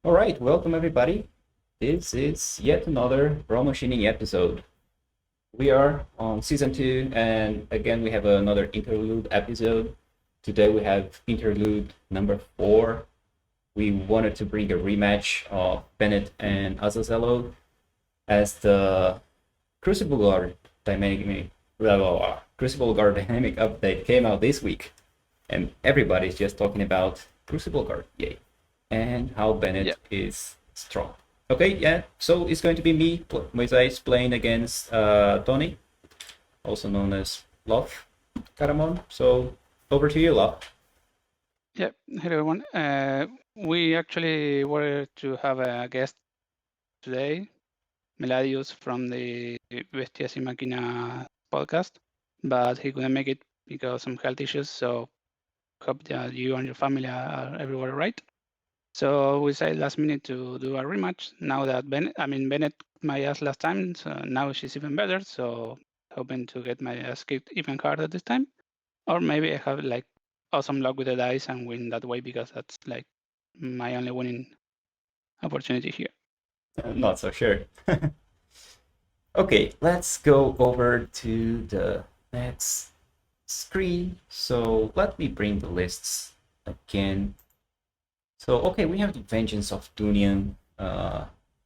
All right, welcome everybody. This is yet another Brawlmachinin episode. We are on season 2, and again we have another interlude episode. Today we have interlude number 4. We wanted to bring a rematch of Bennet and Azazelo as the Crucible Guard dynamic Crucible Guard dynamic update came out this week, and everybody's just talking about Crucible Guard, yay, and how Bennet is strong. Okay, yeah, so it's going to be me, Moisés, playing against Tony, also known as Lothcaramon. So over to you, Loth. Yeah, hello everyone. We actually were to have a guest today, Meladius from the Bestias y Máquina podcast, but he couldn't make it because of some health issues. So hope that you and your family are everywhere right. So we decided last minute to do a rematch. Now that Bennett my ass last time, so now she's even better. So hoping to get my ass kicked even harder this time, or maybe I have like awesome luck with the dice and win that way because that's like my only winning opportunity here. Not so sure. Okay, let's go over to the next screen. So let me bring the lists again. So, okay, we have the Vengeance of Dunian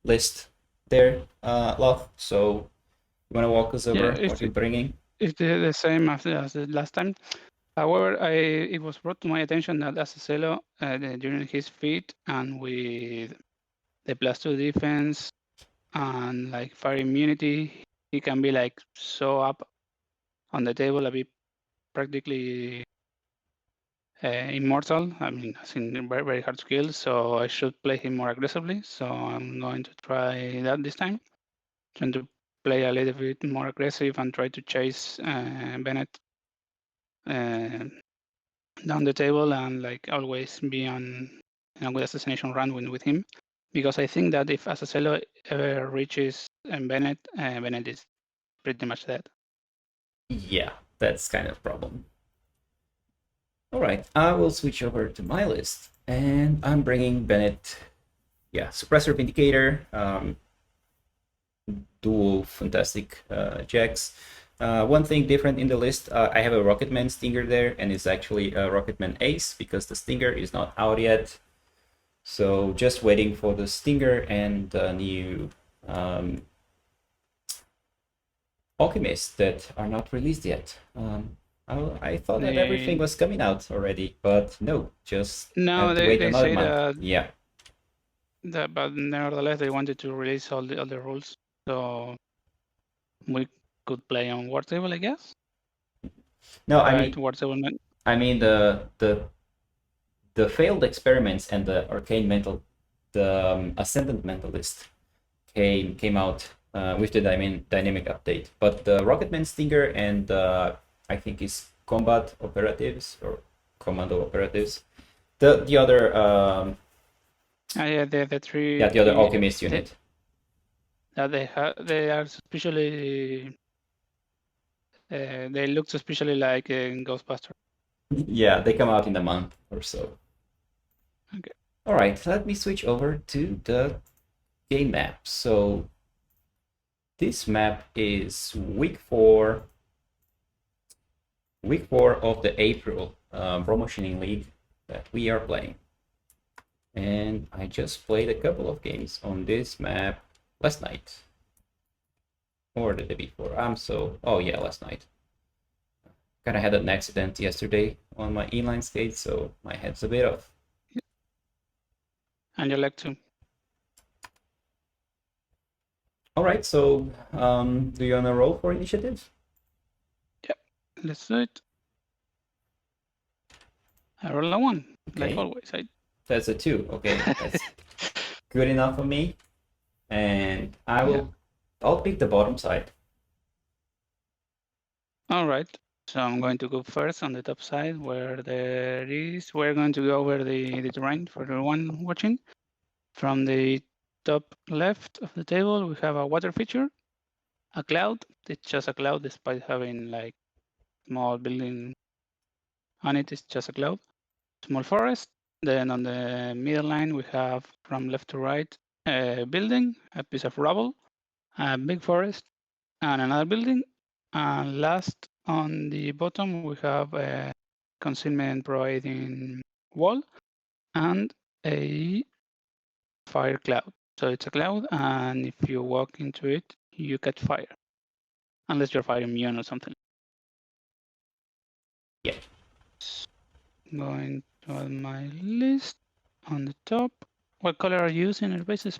list there, Loth. So you want to walk us over what you're bringing? It's the same as the last time. However, it was brought to my attention that Azazelo, during his feat and with the +2 defense and like fire immunity, he can be like so up on the table, a bit practically immortal. I mean, it's in very, very hard skill, so I should play him more aggressively. So I'm going to try that this time. Trying to play a little bit more aggressive and try to chase Bennet down the table and like always be on a good assassination run with him. Because I think that if Azazelo ever reaches Bennet, Bennet is pretty much dead. Yeah, that's kind of a problem. All right, I will switch over to my list, and I'm bringing Bennet. Yeah, Suppressor Vindicator, dual fantastic jacks. One thing different in the list, I have a Rocketman Stinger there, and it's actually a Rocketman Ace because the Stinger is not out yet. So just waiting for the Stinger and the new Alchemists that are not released yet. I thought that everything was coming out already, but no, just have to wait another month. Yeah. But nevertheless, they wanted to release all the rules, so we could play on War Table, I guess. No, right, War Table. I mean the failed experiments and the arcane mental, the ascendant mentalist came out with the dynamic update, but the Rocketman Stinger and I think it's combat operatives or commando operatives, the other yeah, the three. Yeah, the other alchemist unit. They are suspiciously. They look suspiciously like Ghostbusters. Yeah, they come out in a month or so. Okay. All right, let me switch over to the game map. So this map is week 4 of the April Brawlmachinin League that we are playing. And I just played a couple of games on this map last night. Or the day before. Last night. Kind of had an accident yesterday on my inline skate, so my head's a bit off. And your leg too. All right, so do you want to roll for initiative? Yep, let's do it. I roll a 1, okay. Like always. That's a 2. Okay, that's good enough for me. And I'll pick the bottom side. All right. So I'm going to go first on the top side where we're going to go over the terrain for everyone watching. From the top left of the table, we have a water feature, a cloud. It's just a cloud despite having like small building on it. It's just a cloud. Small forest, Then on the middle line, we have from left to right a building, a piece of rubble, a big forest, and another building. And last on the bottom, we have a concealment providing wall and a fire cloud. So it's a cloud, and if you walk into it, you catch fire, unless you're fire immune or something. Yeah. Going to add my list on the top. What color are you using in basis?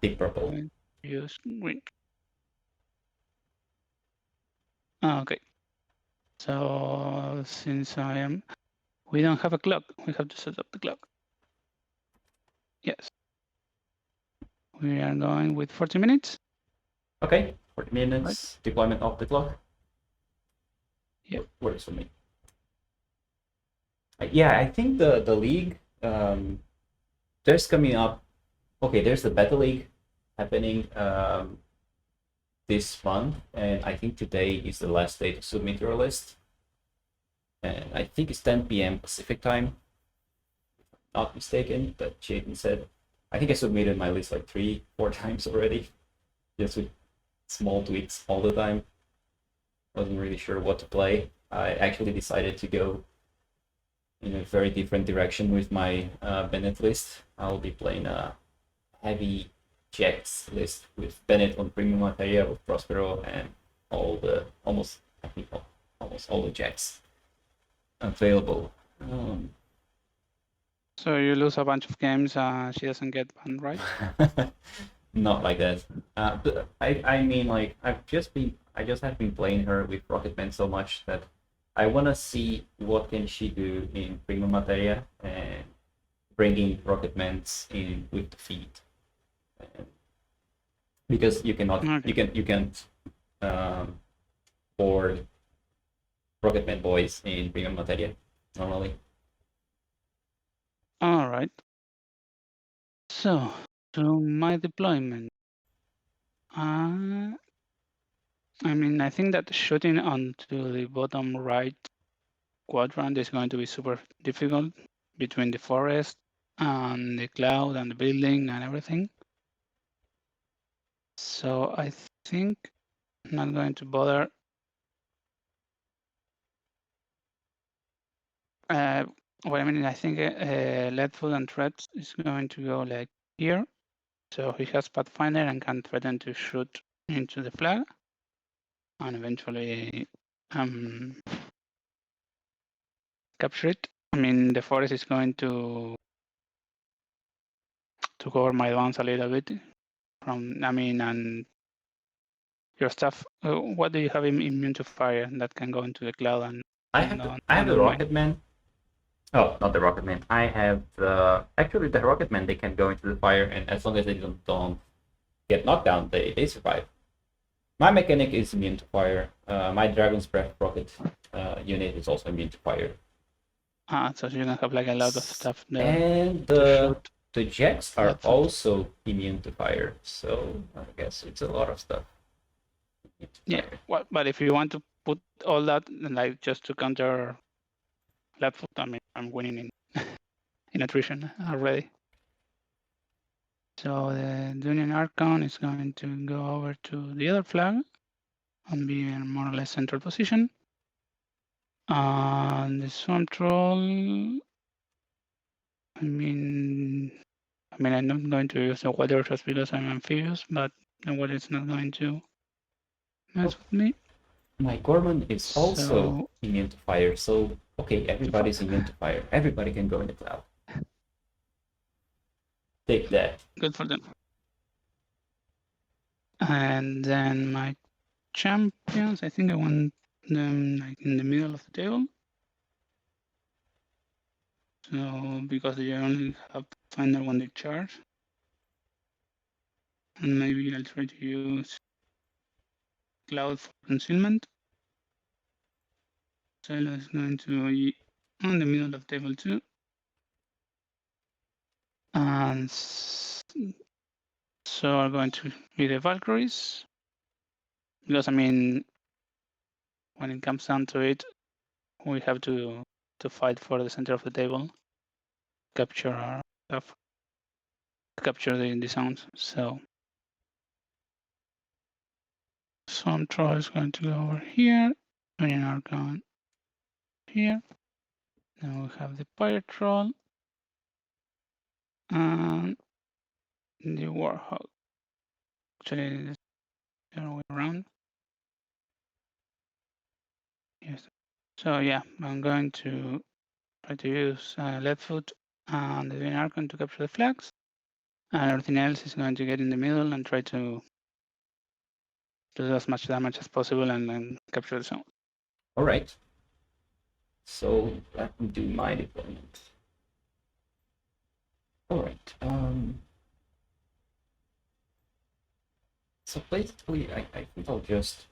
Deep purple. Going to use green. Okay. So since we don't have a clock, we have to set up the clock. Yes. We are going with 40 minutes. Okay, 40 minutes, deployment of the clock. Yeah. Works for me. Yeah, I think the league, there's coming up, okay, there's the Battle League happening this month, and I think today is the last day to submit your list. And I think it's 10 p.m. Pacific time, if I'm not mistaken, but Jaden said. I think I submitted my list like 3-4 times already, just with small tweaks all the time. Wasn't really sure what to play. I actually decided to go in a very different direction with my Bennet list. I'll be playing a heavy Jets list with Bennet on premium materia, with Prospero, and almost all the Jets available. So you lose a bunch of games, she doesn't get one, right? Not like that. But I mean, like, I just have been playing her with Rocketman so much that I want to see what can she do in Prima Materia and bringing Rocketmans in with the feed. Because you cannot, Okay. you can't board Rocketman boys in Prima Materia normally. All right. So to my deployment. I mean, I think that shooting onto the bottom right quadrant is going to be super difficult between the forest and the cloud and the building and everything. So I think I'm not going to bother. Well, I mean, I think lead food and threats is going to go like here. So he has Pathfinder and can threaten to shoot into the flag and eventually capture it. I mean, the forest is going to cover my advance a little bit from, I mean, and your stuff. What do you have immune to fire that can go into the cloud and I have the Rocketman. Oh, not the Rocketman. I have actually the Rocketman. They can go into the fire, and as long as they don't get knocked down, they survive. My mechanic is immune to fire. My Dragon's Breath rocket unit is also immune to fire. So you're gonna have like a lot of stuff there. And the Jets are also immune to fire, so I guess it's a lot of stuff. Yeah, well, but if you want to put all that, like just to counter left foot, I mean, I'm winning in in attrition already. So the Dunian Archon is going to go over to the other flag and be in more or less central position. And the Swamp Troll, I mean, I'm not going to use the water just because I'm amphibious, but the water is not going to mess with me. My Gorman is also immune to fire, so okay, everybody's immune to fire. Everybody can go in the cloud. Take that. Good for them. And then my champions, I think I want them like in the middle of the table. So because they only have Finder when they charge. And maybe I'll try to use Cloud for concealment. Azazelo is going to be on the middle of the table too. And so are going to be the Valkyries. Because I mean, when it comes down to it, we have to fight for the center of the table. capture our stuff, capture the sounds. So some troll is going to go over here, and are going here. Then we have the pirate troll and the warhog. Actually, it's the other way around. Yes. So yeah, I'm going to try to use Leadfoot and the Divine Archon to capture the flags, and everything else is going to get in the middle and try to do as much damage as possible and then capture the zone. All right. So let me do my deployment. All right. So basically, I think I'll just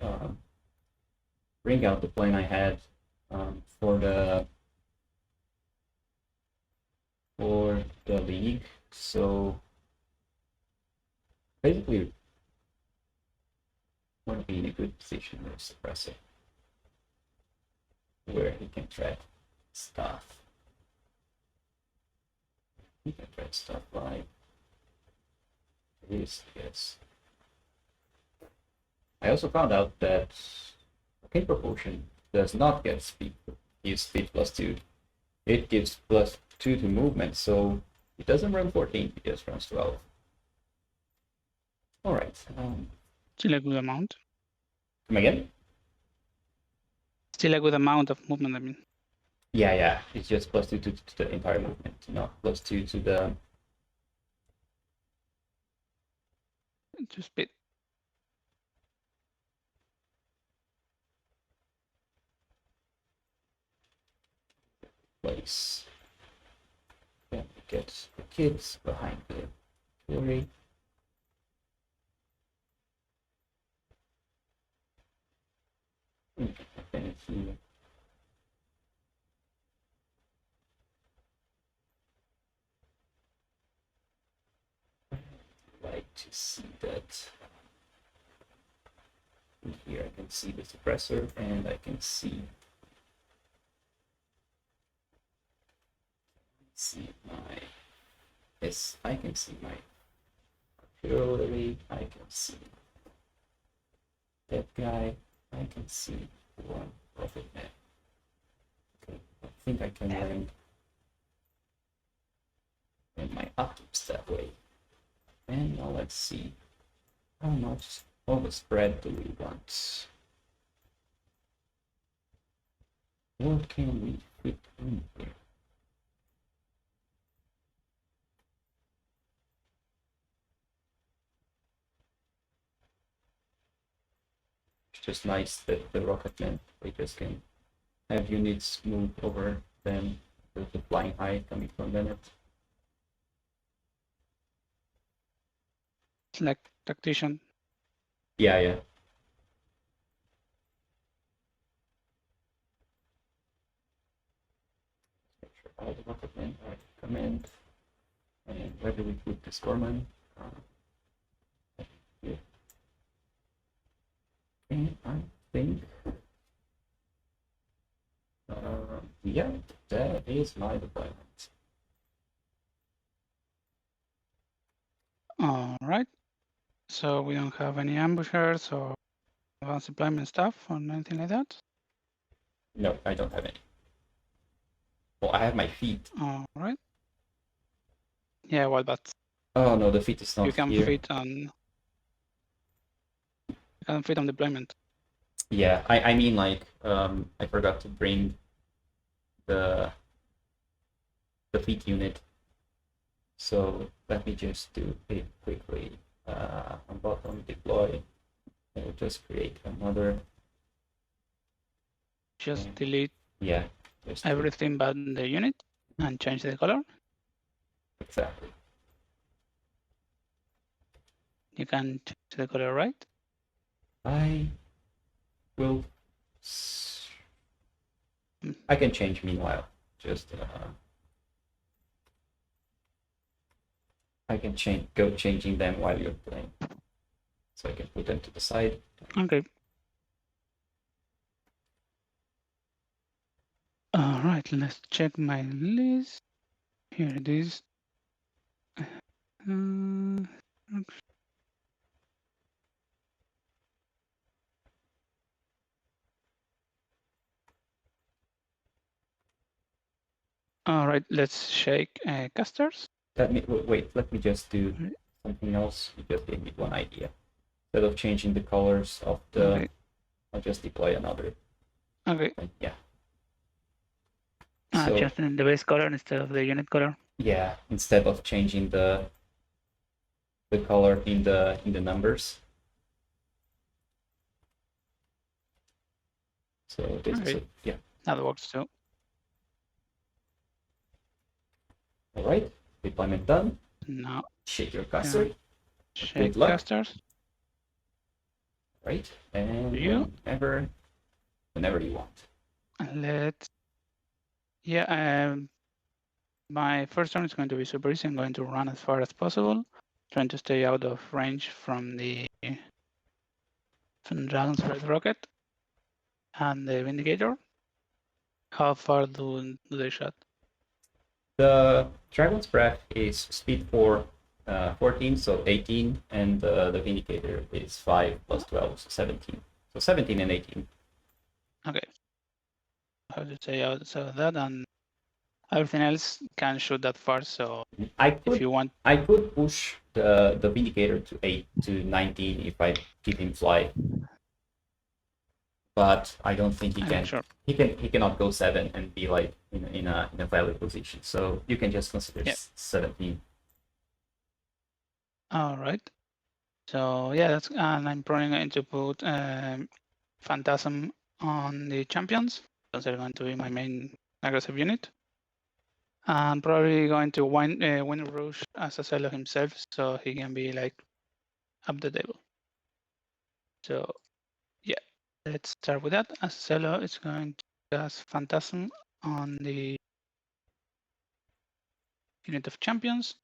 bring out the plan I had for the league. So basically, want to be in a good position with suppressor, where he can track stuff. He can track stuff like this, yes. I also found out that okay proportion does not get speed, gives speed +2. It gives +2 to movement, so it doesn't run 14, it just runs 12. Alright. Still a good amount. Come again? Still a good amount of movement, I mean. Yeah, it's just +2 to the entire movement, not +2 to the To speed. place. Then we get the kids behind the jewelry. Bennet here. Like to see that. In here I can see the suppressor and I can see my, yes, I can see my jewelry, I can see that guy, I can see one profit man. Okay, I think I can rank in my items that way. And now let's see how much of a spread do we want. What can we fit in here? It's just nice that the rocketmen, they just can have units move over them with the flying high coming from Bennet. It's like tactician. Yeah. Make sure all the rocketmen are command. And where do we put the scoreman? Here. And I think, yeah, that is my deployment. All right. So we don't have any ambushers or advanced deployment stuff or anything like that. No, I don't have any. Well, I have my feet. All right. Yeah, well, but Oh no, the feet is not you can here. fit on. You can fit on deployment. Yeah, I mean like I forgot to bring the feet unit. So let me just do it quickly. On bottom deploy. I will just create another. Just Okay. delete Yeah. Just everything but the unit and change the color. exactly. You can change the color, right? I will. I can change meanwhile. Just I can go changing them while you're playing. So I can put them to the side. Okay. All right, let's check my list Here it is. All right, let's shake casters. Wait, let me just do something else. You just gave me one idea. Instead of changing the colors of the, Okay. I'll just deploy another. Okay. Yeah. So, just in the base color instead of the unit color. yeah, instead of changing the color in the numbers. So this is yeah. That works too. All right, deployment done. Now Shake your caster. Shake casters. Right, and You whenever you want. Let's. My first turn is going to be super easy. I'm going to run as far as possible, trying to stay out of range from the Dragon's Breath rocket and the Vindicator. How far do they shot? The Dragon's Breath is speed 4, 14, so 18, and the Vindicator is 5 plus 12, so 17. So 17 and 18. Okay. How to stay outside of that, and everything else can shoot that far. So if you want, I could push the Vindicator to 8 to 19 if I keep him fly. But I don't think he can. Sure. He cannot go 7 and be like in a valid position. So you can just consider 17. All right. So yeah, that's and I'm probably going to put Phantasm on the champions. Those are going to be my main aggressive unit. I'm probably going to win Rouge Azazelo himself, so he can be like up the table. So yeah, let's start with that. Azazelo is going to cast Phantasm on the unit of champions.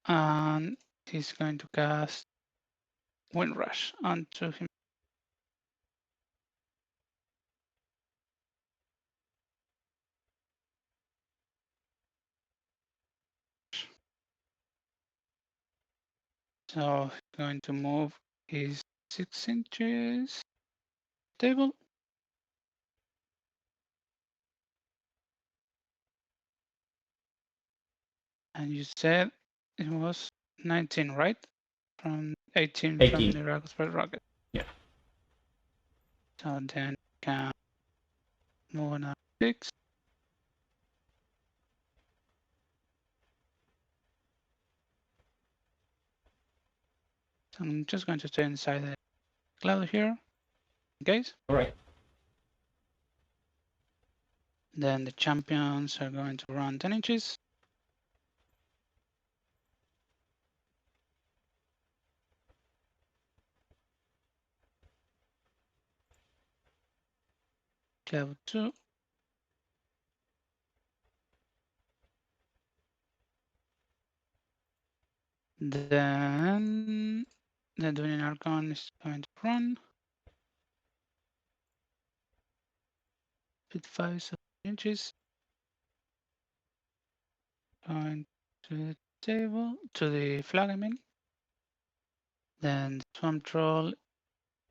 And he's going to cast Windrush onto him. So he's going to move his 6 inches table. And you said it was 19, right? From 18 from the Dragon's Breath rocket. Yeah. So then can move another 6. So I'm just going to stay inside the cloud here, in case. All right. Then the champions are going to run 10 inches. Level 2. Then the Dueling Archon is going to run. With 5 inches. Going to the table, to the flag, I mean. Then the Swamp Troll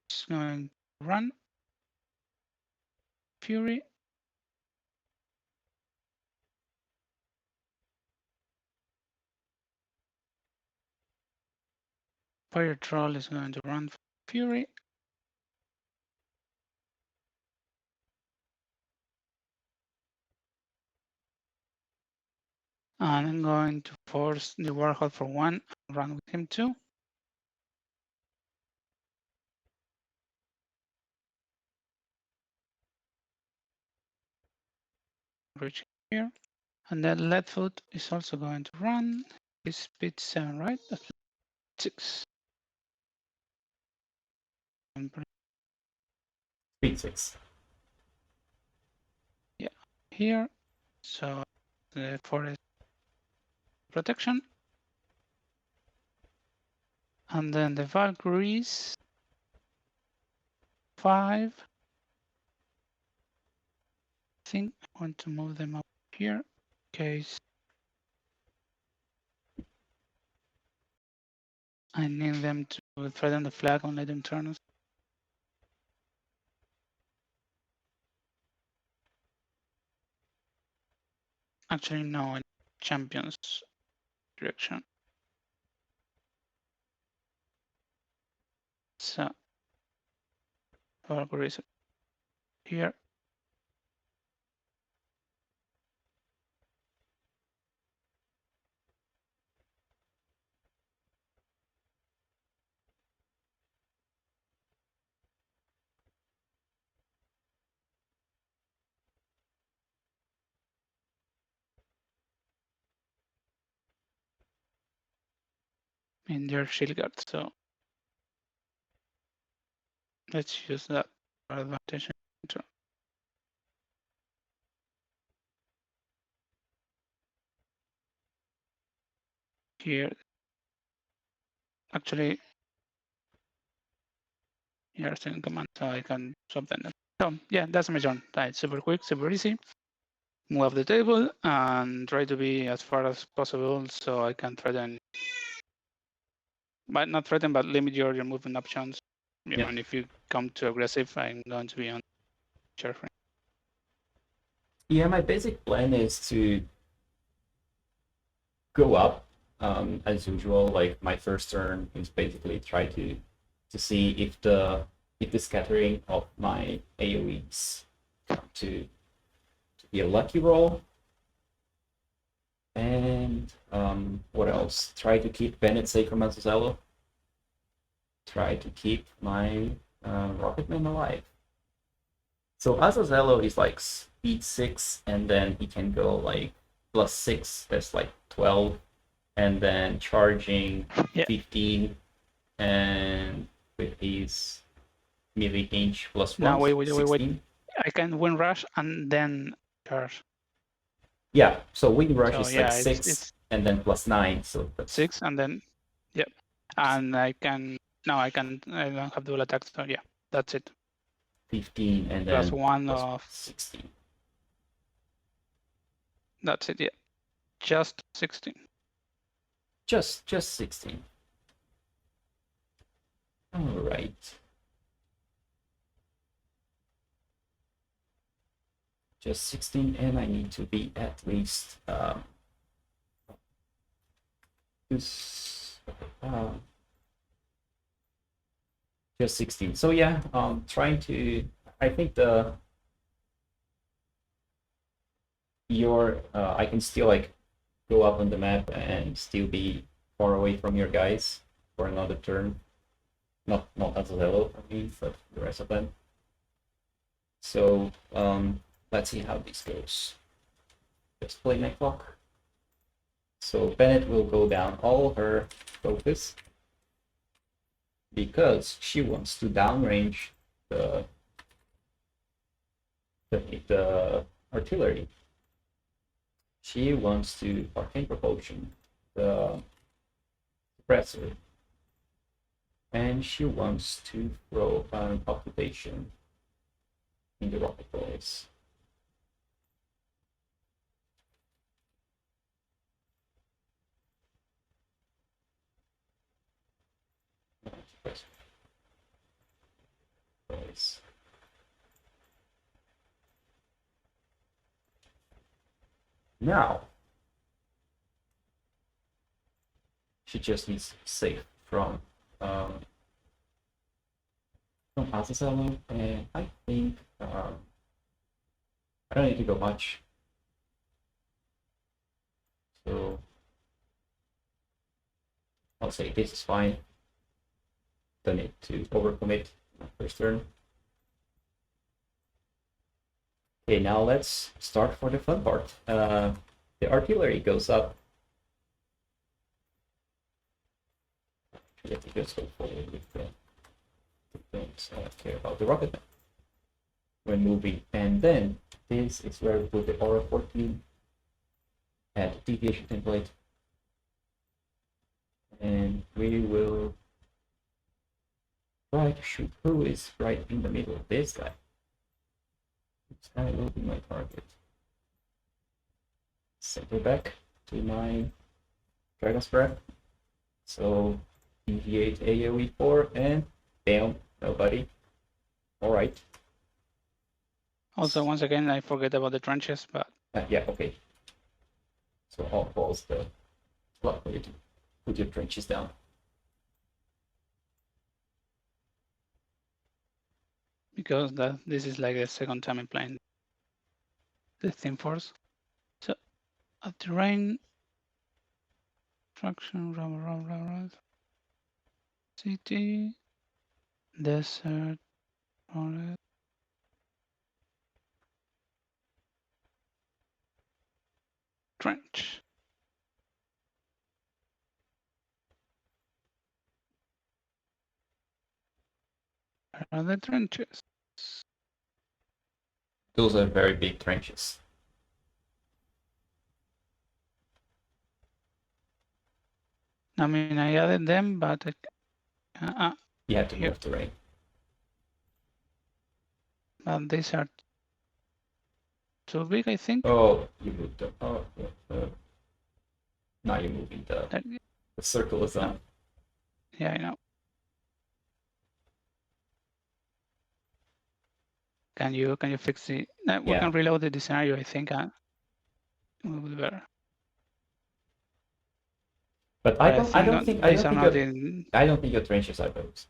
is going to run. Fury. Fire Troll is going to run Fury. And I'm going to force the Warhol for 1 and run with him too. Reach here. And then Leadfoot is also going to run. His speed 7, right? That's 6. Speed 6. Yeah, here. So the forest protection. And then the Valkyries 5. I think I want to move them up here in case I need them to threaten the flag and let them turn us. Actually, no, in champions direction. So, for reason here. In their shield guard, so let's use that for advantage. Here, actually, here is in command, so I can swap them. So yeah, that's my turn. It's super quick, super easy. Move up the table and try to be as far as possible so I can threaten, but not threaten, but limit your movement options. You know, and if you come too aggressive, I'm going to be on chair frame. Yeah, my basic plan is to go up as usual. Like my first turn is basically try to see if the scattering of my AoEs come to be a lucky roll. And what else? Try to keep Bennet safe from Azazelo. Try to keep my Rocketman alive. So Azazelo is like speed 6, and then he can go like +6, that's like 12, and then charging 15, and with his melee range +1. Now wait. I can win rush and then charge. Yeah, so win rush is yeah, like 6 and then +9, so that's 6 and then and I don't have dual attacks, so yeah, that's it. 15 and then +1 of 16. That's it, yeah. Just 16. Just 16. All right. Just 16, and I need to be at least just 16. So yeah, trying to, I think I can still like go up on the map and still be far away from your guys for another turn. Not Azazelo for me, but the rest of them. So let's see how this goes. Just play my clock. So Bennet will go down all her focus because she wants to downrange the artillery. She wants to arcane propulsion the suppressor, and she wants to throw an occupation in the rocket boys. Now she just needs to be safe from Azazelo, and I think I don't need to go much. So I'll say this is fine. Don't need to overcommit my first turn. Okay, now let's start for the fun part. The artillery goes up. Let me just go forward with the don't care about the rocket when moving. And then this is where we put the aura 14, add deviation template, and we will Right, shoot, who is right in the middle? This guy. This guy will be my target. Center back to my Dragon's Breath. So deviate AoE 4 and bam, nobody. Alright. Also, once again, I forget about the trenches, but Yeah, okay. So all balls the block for you to put your trenches down. because this is like the second time I'm playing the Theme Force. So, terrain, traction, city, desert, forest, trench. Where are the trenches? Those are very big trenches. I mean, I added them, but You have to here. move terrain. But these are too big, I think. Oh, you moved them. Oh, now you're moving the circle is on. Yeah, I know. Can you fix the? We Yeah. can reload the scenario. I think will be better. But I don't think your trenches are those.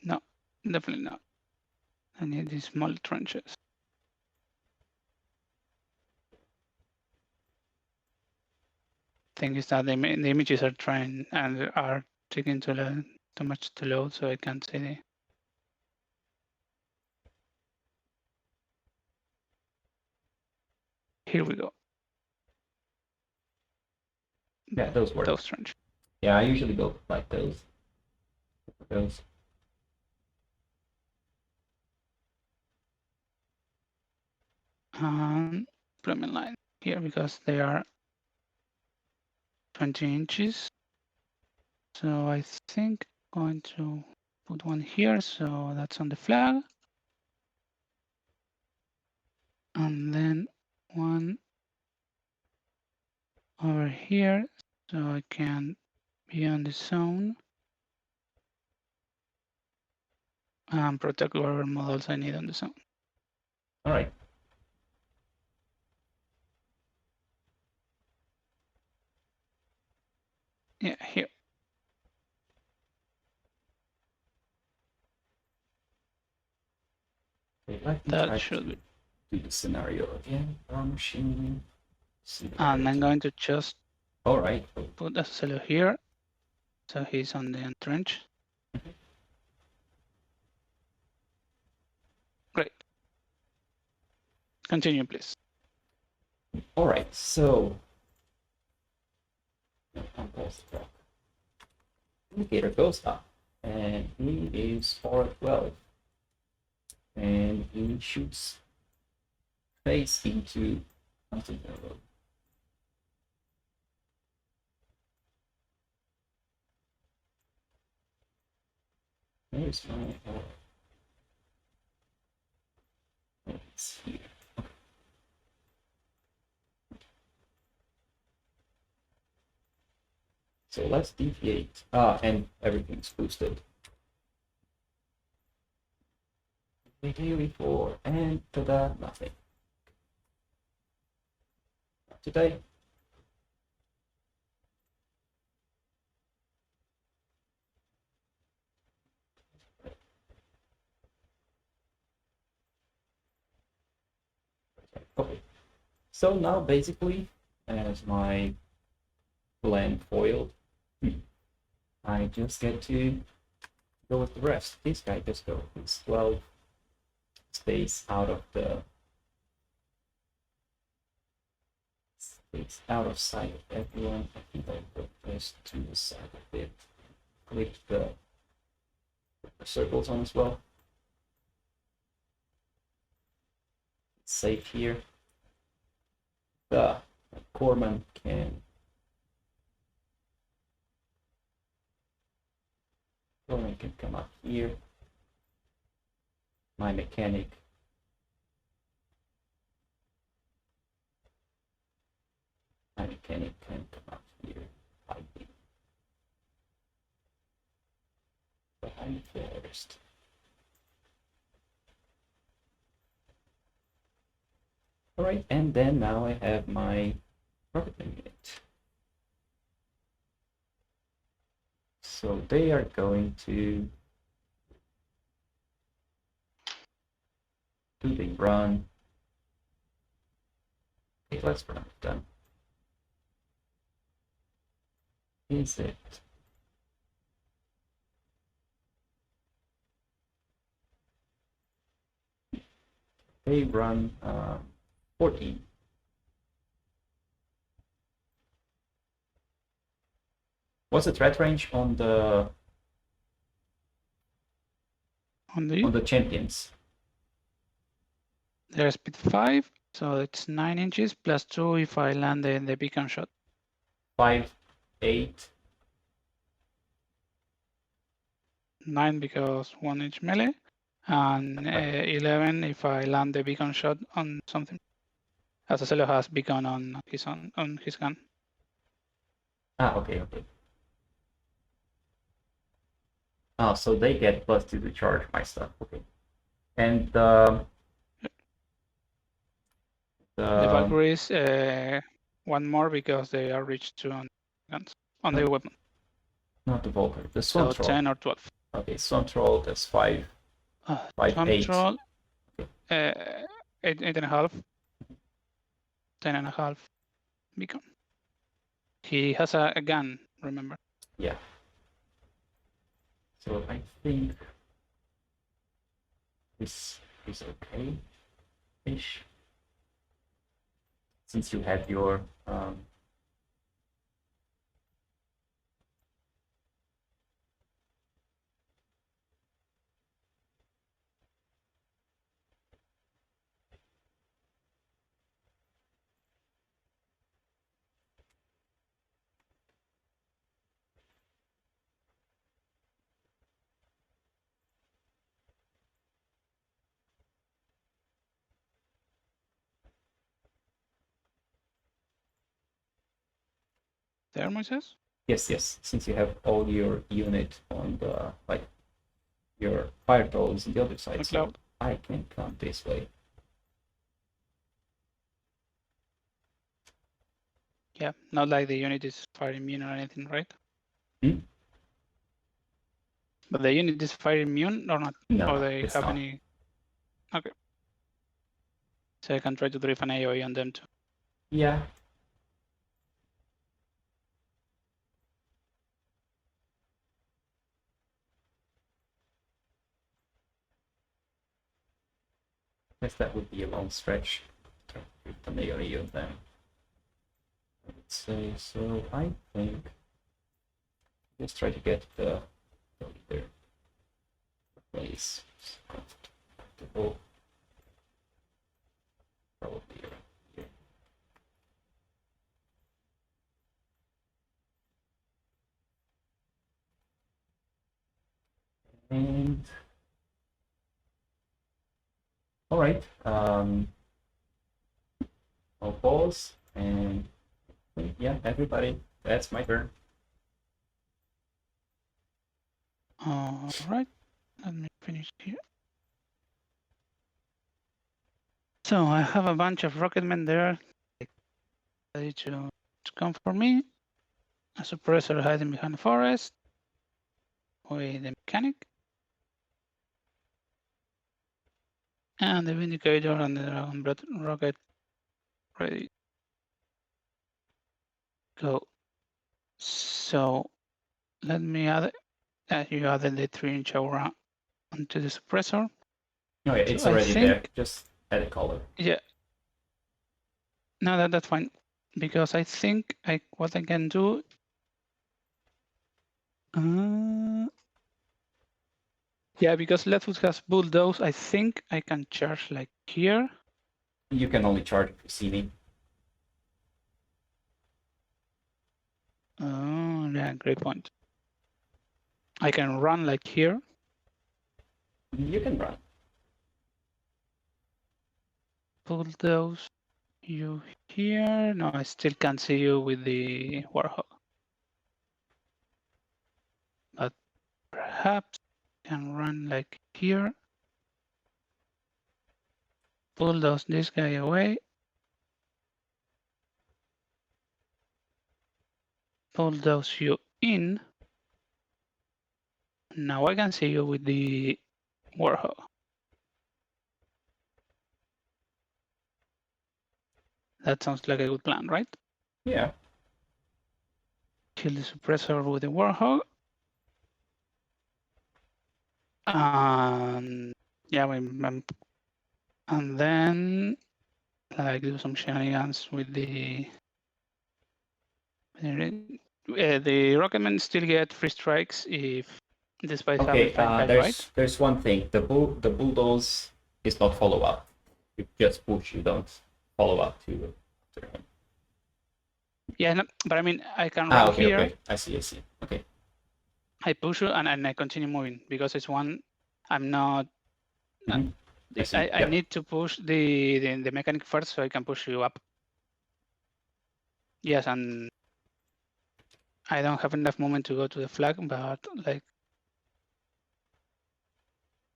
No, definitely not. I need these small trenches. Thing is that the images are trying and are taking too much to load, so I can't see the. Here we go. Yeah, those work. Those trenches. Yeah, I usually go like those. Those. Deployment line here because they are 20 inches. So I think I'm going to put one here. So that's on the flag. And then one over here. So I can be on the zone and protect whatever models I need on the zone. All right. Yeah, here. Okay, That should be. Do the scenario again. Brawlmachinin. And I'm going to just all right. put Azazelo here. So he's on the entrench. Great. Continue, please. All right. So indicator goes up, and he is 412, and he shoots face into Azazelo. Where's my it's here. So let's deviate. And everything's boosted. Daily 4 and ta-da, nothing. Not today. Okay. So now basically, as my plan foiled, I just get to go with the rest. This guy just goes. He's 12. Stays out of sight of everyone. I think I'll put this to the side of it. Click the circles on as well. It's safe here. The Corman can So I can come up here. My mechanic. My mechanic can come up here. Hiding. Behind first. Alright, and then now I have my rocketman unit. So they are going to do the run. Okay, let's run it done. Is it? They run 14. What's the threat range on the champions? They're speed 5, so it's 9 inches plus 2 if I land in the beacon shot. 5, 8. 9 because 1 inch melee, and 11 if I land the beacon shot on something. Azazelo has beacon on his gun. Ah, okay. Oh, so they get busted to charge my stuff. Okay. And The Valkyries, one more because they are reached 2 on guns on the weapon. Not the Valkyrie, the Swamp Troll. 10 or 12. Okay, Swamp Troll, that's 5. 5, Swamp 8. Troll, 8.5. 10.5 beacon. He has a gun, remember? Yeah. So I think this is okay-ish. Since you have your There, Moisés? yes. Since you have all your unit on the your fire tools on the other side, so I can come this way. Yeah, not like the unit is fire immune or anything, right? Hmm? But the unit is fire immune or not? No, or they it's have not. any? Okay. So I can try to drift an AoE on them too. Yeah. Guess that would be a long stretch. With the melee of them. I would say so. I think let's try to get the leader place comfortable. Probably around here. And all right, I'll pause and yeah, everybody, that's my turn. All right, let me finish here. So I have a bunch of rocketmen there ready to come for me. A suppressor hiding behind the forest with the mechanic. And the vindicator and the dragon blood rocket ready. Go. So let me add you added the 3-inch aura onto the suppressor. Oh yeah, it's so already there. Just add a color. Yeah. No, that's fine. Because I think what I can do. Yeah, because Letwood has bulldoze, I think I can charge like here. You can only charge if you see me. Oh, yeah, great point. I can run like here. You can run. Pull those you here. No, I still can't see you with the Warhol. But perhaps I can run like here. Pull this guy away. Pull those you in. Now I can see you with the Warhol. That sounds like a good plan, right? Yeah. Kill the suppressor with the Warhol. And yeah, and then like do some shenanigans with the Rocketmen still get free strikes if despite Okay. having fine type, right? There's one thing. The bulldoze is not follow up. You just push. You don't follow up to him. Yeah, no, but I mean I can run Okay. here. Okay. I see. Okay. I push you and I continue moving because it's one. I'm not. Mhm. I see. I Yep. need to push the mechanic first so I can push you up. Yes, and I don't have enough movement to go to the flag, but like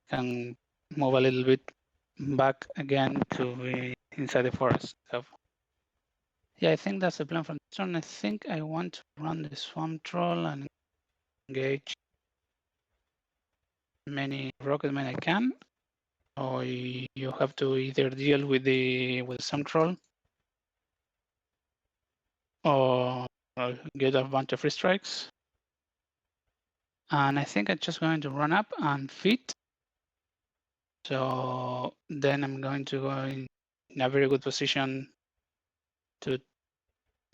can move a little bit back again to be inside the forest. So yeah, I think that's the plan for this one. I think I want to run the swamp troll and engage many rocketmen I can. Or you have to either deal with some troll or get a bunch of free strikes. And I think I'm just going to run up and feed. So then I'm going to go in a very good position to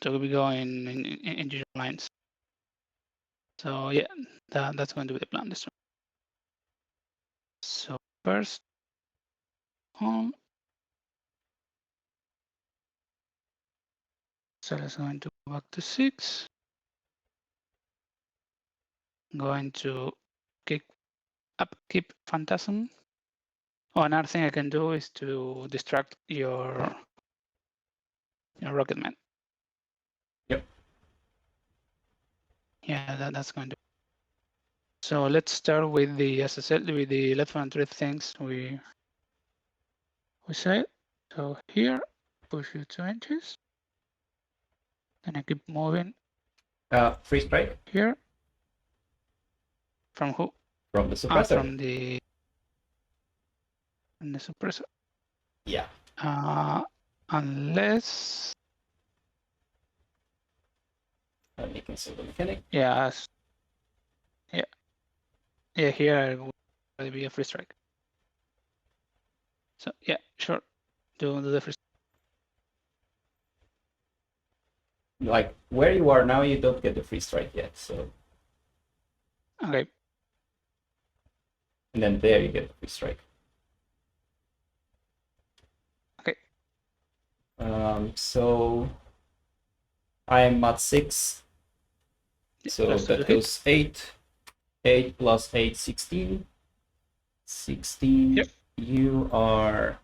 be going in your lines. So yeah, that's going to be the plan this one. So first home. So let's going to go back to 6. Going to keep Phantasm. Oh, another thing I can do is to distract your Rocketman. Yep. Yeah, that's going to. So let's start with the Azazelo, with the left and right things we said. So here, push you 2 inches. Then I keep moving. Free strike. Here. From who? From the suppressor. From the suppressor. Yeah. Unless. You can see the mechanic. Yeah. Yeah, here will be a free strike. So yeah, sure. Do the free strike. Like where you are now, you don't get the free strike yet. So. Okay. And then there you get the free strike. Okay. So I'm at 6. So that goes 8. 8 plus 8, 16. 16. Yep. You are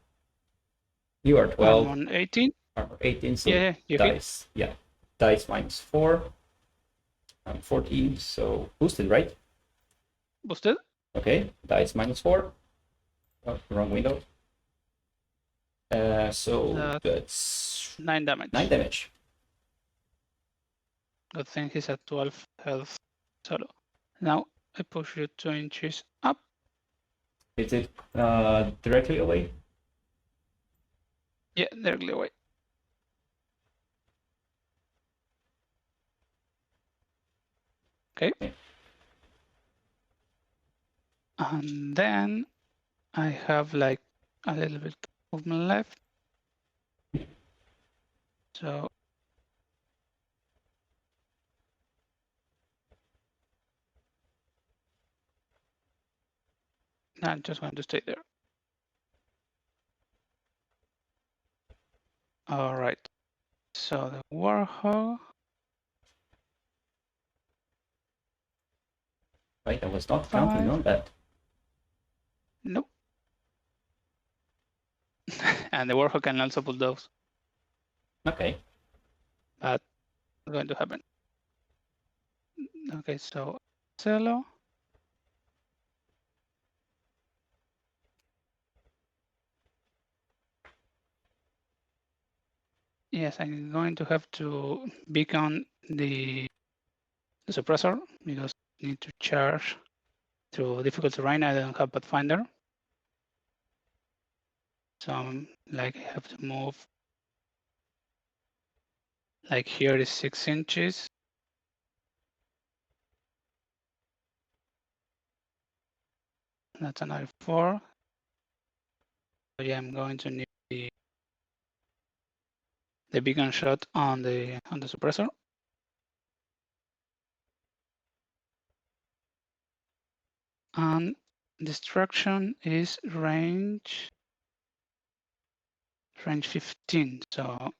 12. I'm on 18. 18. So yeah, you dice. Hit. Yeah. Dice minus 4. I'm 14. So boosted, right? Boosted. Okay. Dice minus 4. Oh, wrong window. So that's 9 damage. 9 damage. Good thing he's at 12 health solo. Now I push you 2 inches up. Is it directly away? Yeah, directly away. Okay. And then I have like a little bit of movement left. So I'm just going to stay there. All right. So the Warhol. Right, I was not counting on that. Nope. And the Warhawk can also bulldoze. Okay. But it's going to happen. Okay, so Azazelo. Yes, I'm going to have to beacon the suppressor because I need to charge through difficult terrain. I don't have Pathfinder. So I'm like I have to move like here is 6 inches. That's another 4. So yeah, I'm going to need the beacon shot on the suppressor. And destruction is range 15. So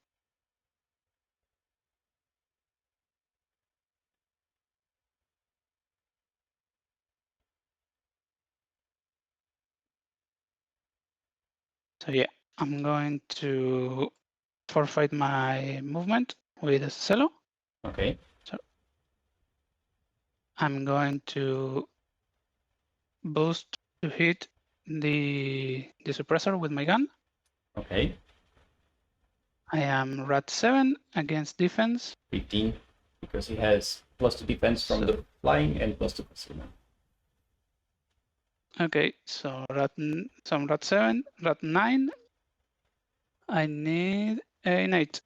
yeah, I'm going to forfeit my movement with Azazelo. Okay. So I'm going to boost to hit the suppressor with my gun. Okay. I am rat 7 against defense. 15, because he has +2 defense from the flying and +2 concealment. Okay, so rat 7, rat 9. I need an 8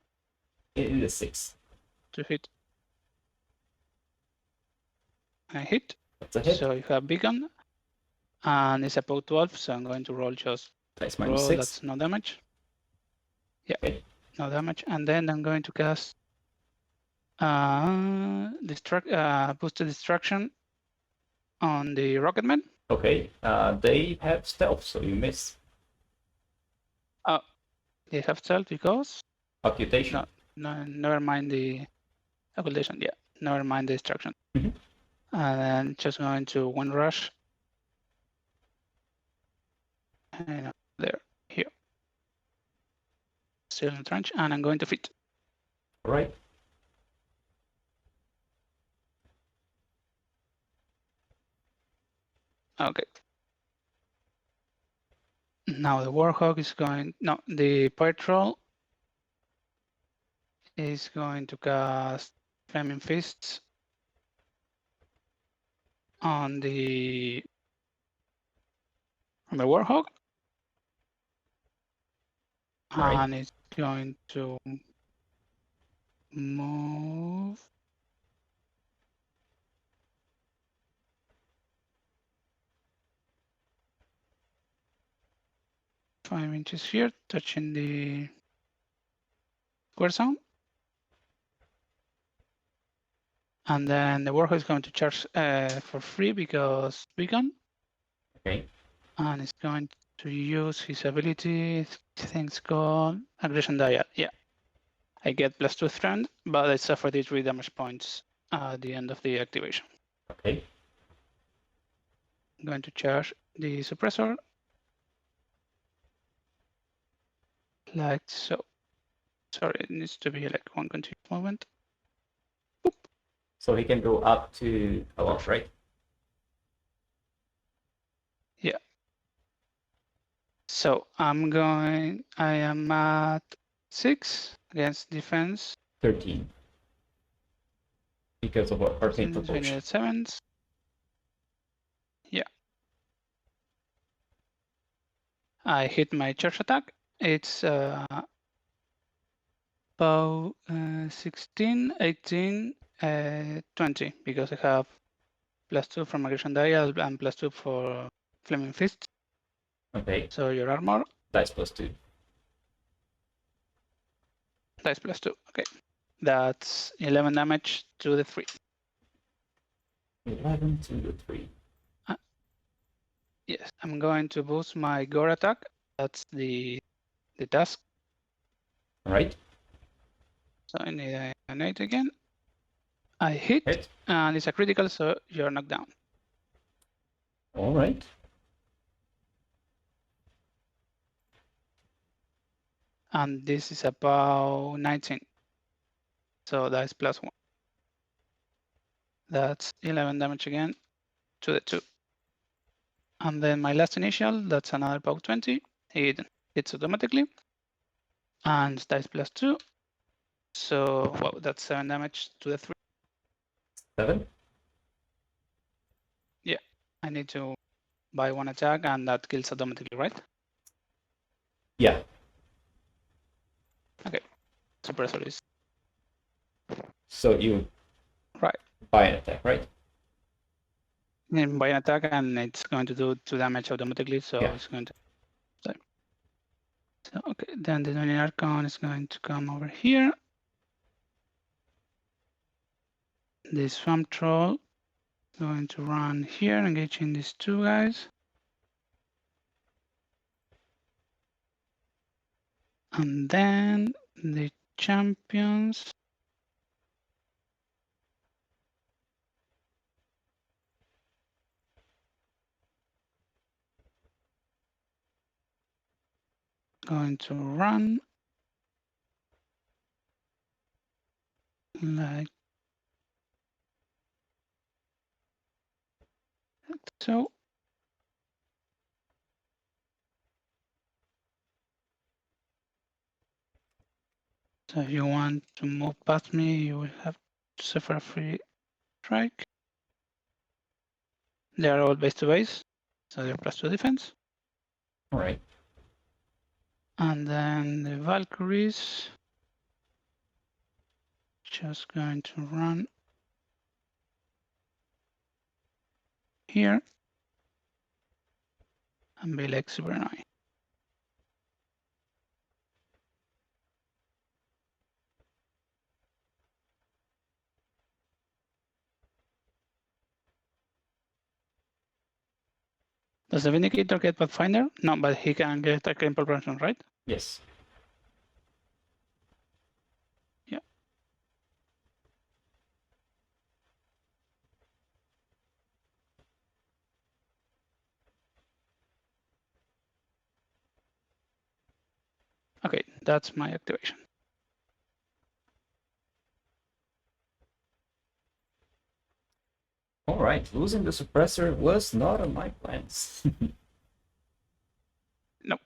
In the 6. to hit. I hit. That's a hit. So you have beacon. And it's about 12, so I'm going to roll just That's roll, -6. that's no damage. Yeah, Okay. no damage. And then I'm going to cast boosted destruction on the Rocketman. Okay. They have stealth, so you miss. Oh, they have stealth because Occultation. no, never mind the occultation. Yeah, never mind the destruction. Mhm. And then just going to one rush. And there, here. Still in the trench, and I'm going to fit. All right. Okay. Now the Warhawk is going. No, the Patrol is going to cast Flaming Fists on the Warhawk. Right. And it's going to move 5 inches here, touching the square zone. And then the Warhawk is going to charge for free because beacon. Okay. And it's going to use his ability, things called aggression dial. Yeah. I get +2 strength, but I suffer the 3 damage points at the end of the activation. Okay. I'm going to charge the suppressor like so. Sorry, it needs to be like one continuous movement. Boop. So he can go up to a lot, right? Yeah. So I am at 6 against defense. 13. Because of what? Arcane So I Propulsion. needed 7s. Yeah. I hit my charge attack. It's about 16, 18, 20 because I have +2 from aggression dial and +2 for flaming fist. Okay. So your armor. Dice +2. Dice +2. Okay. That's 11 damage to the 3. 11 to the 3. Yes, I'm going to boost my gore attack. That's the task. All right. So I need an 8 again. I hit, and it's a critical, so you're knocked down. All right. And this is about 19. So that's +1. That's 11 damage again to the 2. And then my last initial, that's another power 20. It hits automatically. And dice +2. So, well, that's 7 damage to the 3. 7. Yeah, I need to buy 1 attack, and that kills automatically, right? Yeah. Okay. Suppressor is So you right. buy an attack, right? And buy an attack, and it's going to do 2 damage automatically, so Yeah. it's going to. So, okay, then the Dominant Archon is going to come over here. This Swamp Troll is going to run here, engaging these 2 guys. And then the champions. Going to run like so. So if you want to move past me, you will have to suffer a free strike. They are all base to base, so they're +2 defense. All right. And then the Valkyries just going to run here and be like super annoying. Does the Vindicator get Pathfinder? No, but he can get a Crane Propulsion, right? Yes. Yeah. Okay, that's my activation. All right. Losing the suppressor was not on my plans. No.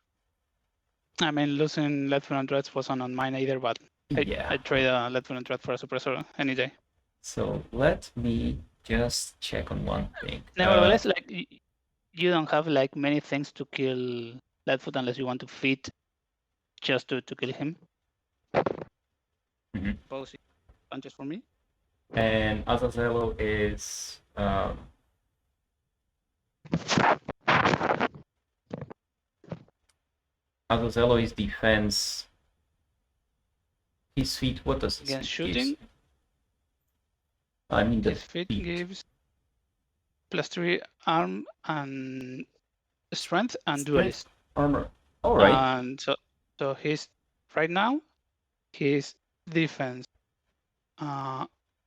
I mean, losing Leadfoot and Dreads wasn't on mine either, but Yeah. I'd trade a Leadfoot and Dread for a suppressor any day. So let me just check on one thing. Nevertheless, like you don't have like many things to kill Leadfoot unless you want to feed just to kill him. Mhm. Both punches for me. And Azazelo is Azazelo is defense. His feet, what does his Against feet give? shooting, I mean the his feet feet. gives +3 arm and strength and Strength, duelist. armor. All right. And so he's right now his defense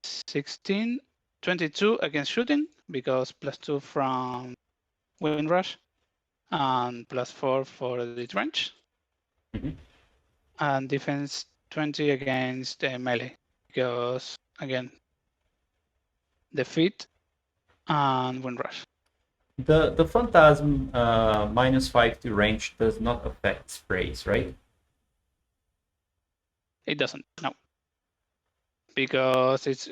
16, 22 against shooting because +2 from wind rush and +4 for the trench. Mhm. And defense 20 against melee because again the feet and wind rush. The Phantasm -5 to range does not affect sprays, right? It doesn't, no. Because it's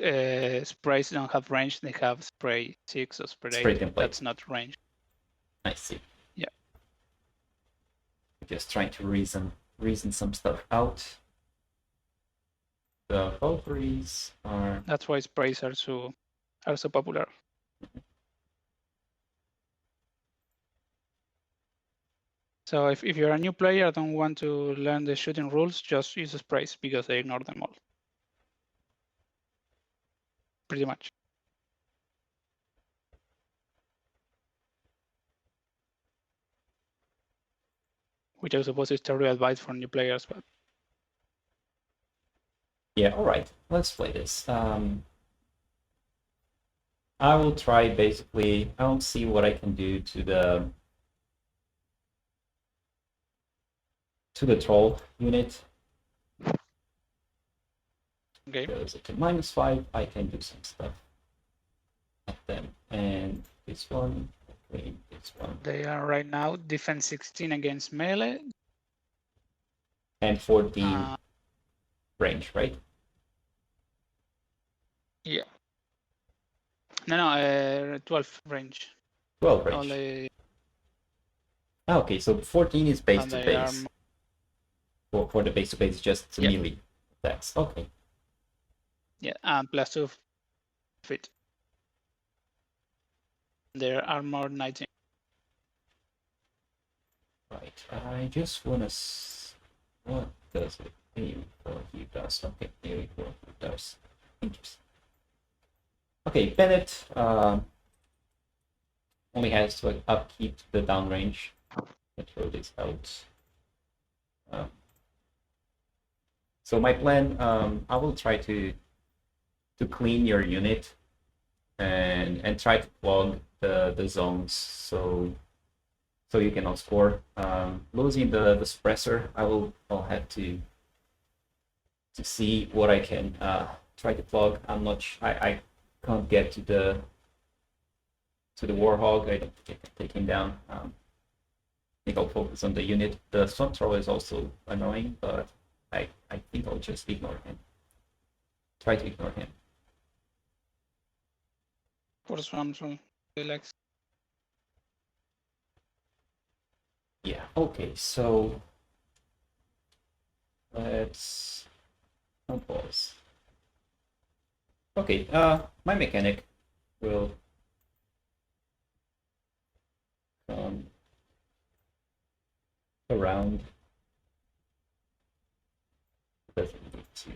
sprays don't have range, they have spray 6 or spray 8. Spray template. That's not range. I see. Yeah. Just trying to reason some stuff out. The Valkyries are. That's why sprays are so popular. So if you're a new player, don't want to learn the shooting rules, just use sprays because they ignore them all. Pretty much. Which I suppose is terrible advice for new players, but Yeah, all right. Let's play this. I will try basically. I'll see what I can do to the troll unit. Okay. Because at -5, I can do some stuff at them. And this one, okay, this one. They are right now defense 16 against melee. And 14 range, right? Yeah. No, 12 range. 12 range. Only, Okay, so 14 is base and to they base. For the base to base, just Yep. melee attacks. Okay. yeah, and +2 feet. Their armor 19. Right. I just wanna. What does it aim for? He does. Okay, aim for he does. Interesting. Okay, Bennet only has to upkeep the downrange. Let's throw this out. So my plan, I will try to clean your unit and try to plug the zones so you cannot score. Losing the suppressor, I'll have to see what I can try to plug. I can't get to the Warhog. I don't think I can take him down. I think I'll focus on the unit. The Sun Troll is also annoying, but I think I'll just ignore him. Try to ignore him. Force one from relax. Yeah, okay, so let's pause. Okay, my mechanic will come around. Doesn't need to.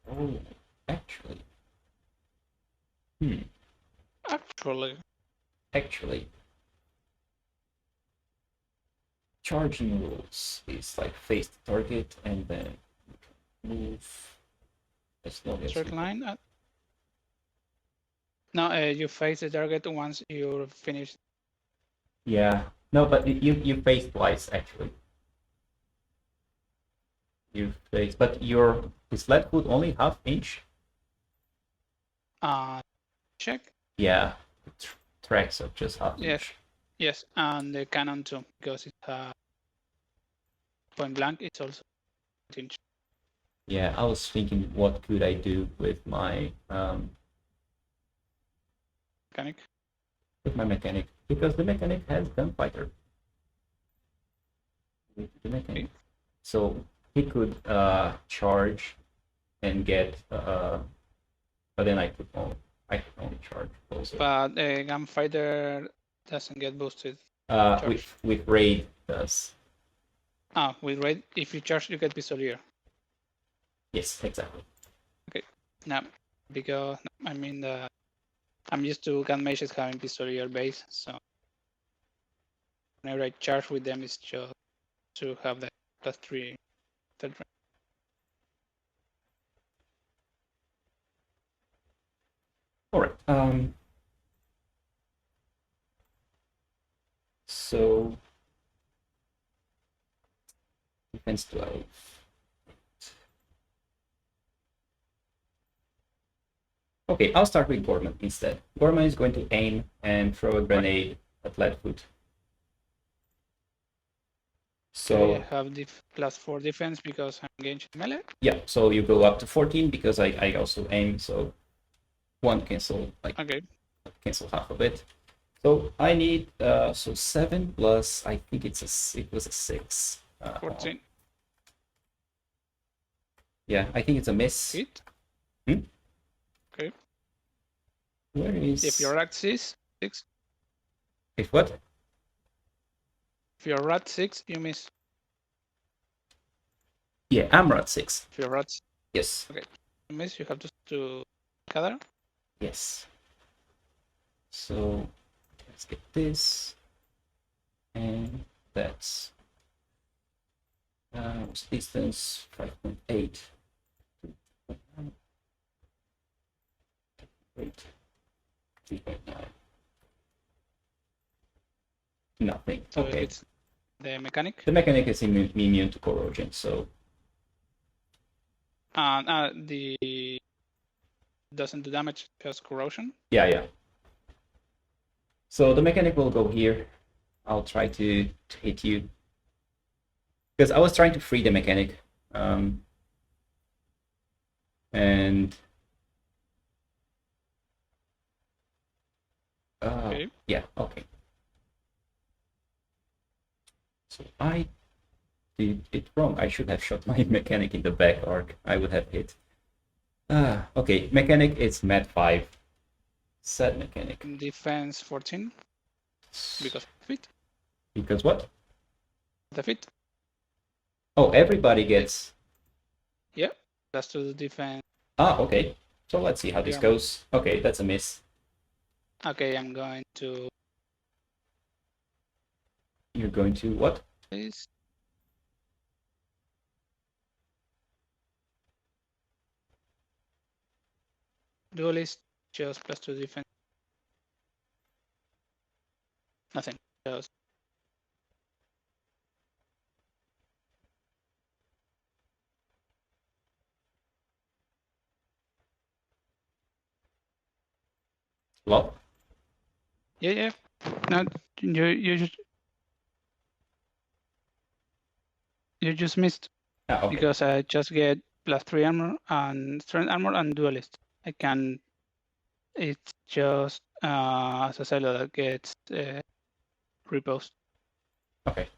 Oh, actually. Actually. Charging rules is like face the target and then you can move as long as Straight you line. No, you face the target once you're finished. Yeah. No, but you face twice actually. You face, but his left foot only half-inch. Check. Yeah, tracks of just half Yes. inch. Yes, and the cannon too, because it's point blank. It's also inch. Yeah, I was thinking, what could I do with my Mechanic. mechanic, because the mechanic has gunfighter. The mechanic, so he could charge and get, but then I could only charge also. But gunfighter doesn't get boosted. With raid does. With raid, if you charge, you get pistolier. Yes, exactly. Okay, no, because I mean I'm used to gun mages having pistolier base, so whenever I charge with them, it's just to have the +3 third range. All right. So defense 12. Okay, I'll start with Gorman instead. Gorman is going to aim and throw a grenade at Leadfoot. So I have the +4 defense because I'm engaged in melee. Yeah, so you go up to 14 because I also aim, so one cancel cancel half of it. So I need so 7 plus I think it was a 6. 14. Yeah, I think it's a miss. Hit. Okay. Where is? If you're at 6. If what? If you're at 6, you miss. Yeah, I'm at 6. If you're at Yes. Okay. You miss. You have to gather. Yes. So let's get this, and that's distance 5.8. Wait. 3.9. Nothing. So Okay. it's the mechanic. The mechanic is immune to corrosion, so The doesn't do damage, just corrosion. yeah. So the mechanic will go here. I'll try to hit you because I was trying to free the mechanic, and Okay. yeah, okay. So I did it wrong. I should have shot my mechanic in the back arc. I would have hit. Okay, mechanic is mat 5. Set mechanic. Defense 14 because of it. Because what? The fit. Oh, everybody gets. Yeah, that's to the defense. Okay. So let's see how this goes. Okay, that's a miss. Okay, I'm going to. You're going to what? Please. Duelist, just +2 defense. Nothing. Just. Lock? Yeah. No, you just missed Okay. because I just get +3 armor and strength armor and duelist. I can. It's just Azazelo that gets repost. Okay.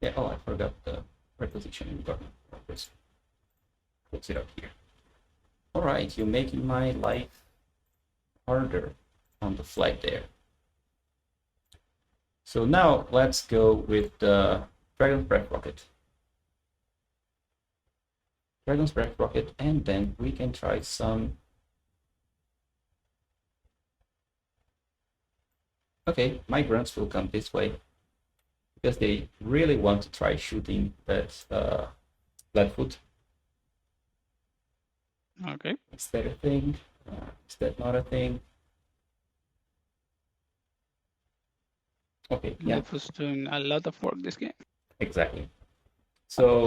Yeah. Oh, I forgot the repositioning button. Let's put it up here. All right, you're making my life harder on the flag there. So now let's go with the Dragon's Breath Rocket. Dragon's Breath Rocket, and then we can try some. Okay, my grunts will come this way because they really want to try shooting that Flatfoot. Okay. Is that a thing? Is that not a thing? Okay, yeah. Flatfoot's doing a lot of work this game. Exactly. So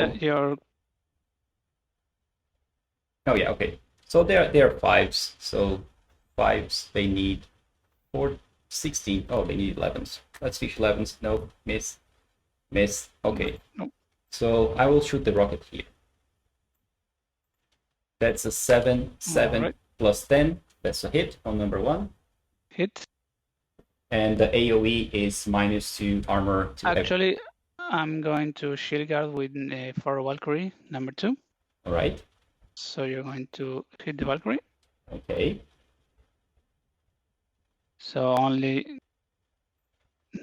oh yeah, okay. So they are 5s. So 5s they need 16. Oh, they need 11s. Let's fish 11s. No, miss. Okay. Nope. So I will shoot the rocket here. That's a 7 Right. plus 10. That's a hit on number 1. Hit. And the AoE is -2 armor to Actually, I'm going to shield guard with for Valkyrie number 2. All right. So you're going to hit the Valkyrie. Okay. So only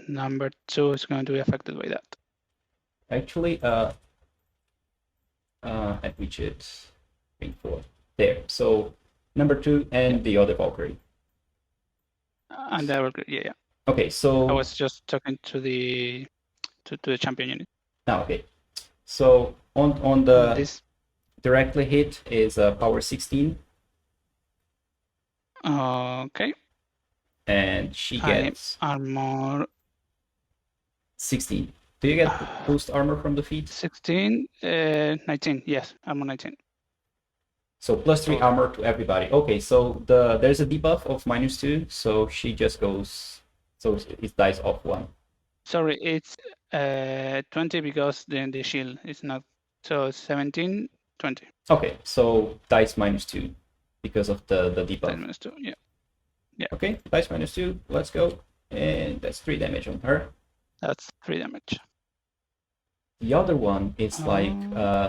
number 2 is going to be affected by that. Actually, at which it's 4. There. So number 2 and the other Valkyrie. And the Valkyrie, yeah. Okay, so I was just talking to the champion unit. Okay. So on the This directly hit is power 16. Okay. And she gets armor 16. Do you get boost armor from the feet? 16, 19. Yes, armor 19. So +3 armor to everybody. Okay, so there's a debuff of -2, so she just goes. So it dies off 1. Sorry, it's 20 because then the shield is not. So 17, 20. Okay, so dice -2 because of the debuff. -2, yeah. Okay, dice -2. Let's go, and that's 3 damage on her. That's 3 damage. The other one is like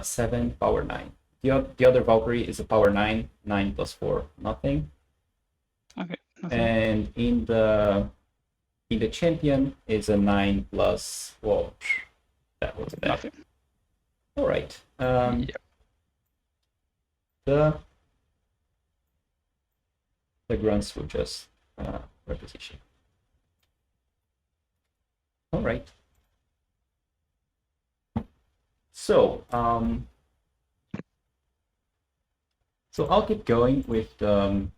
7 power 9. The other Valkyrie is a power 9, 9 plus 4, nothing. Okay. Nothing. And in the champion is a 9 plus. Whoa, that was bad. Nothing. All right. Yep. The grunts will just reposition. All right. So So I'll keep going with okay,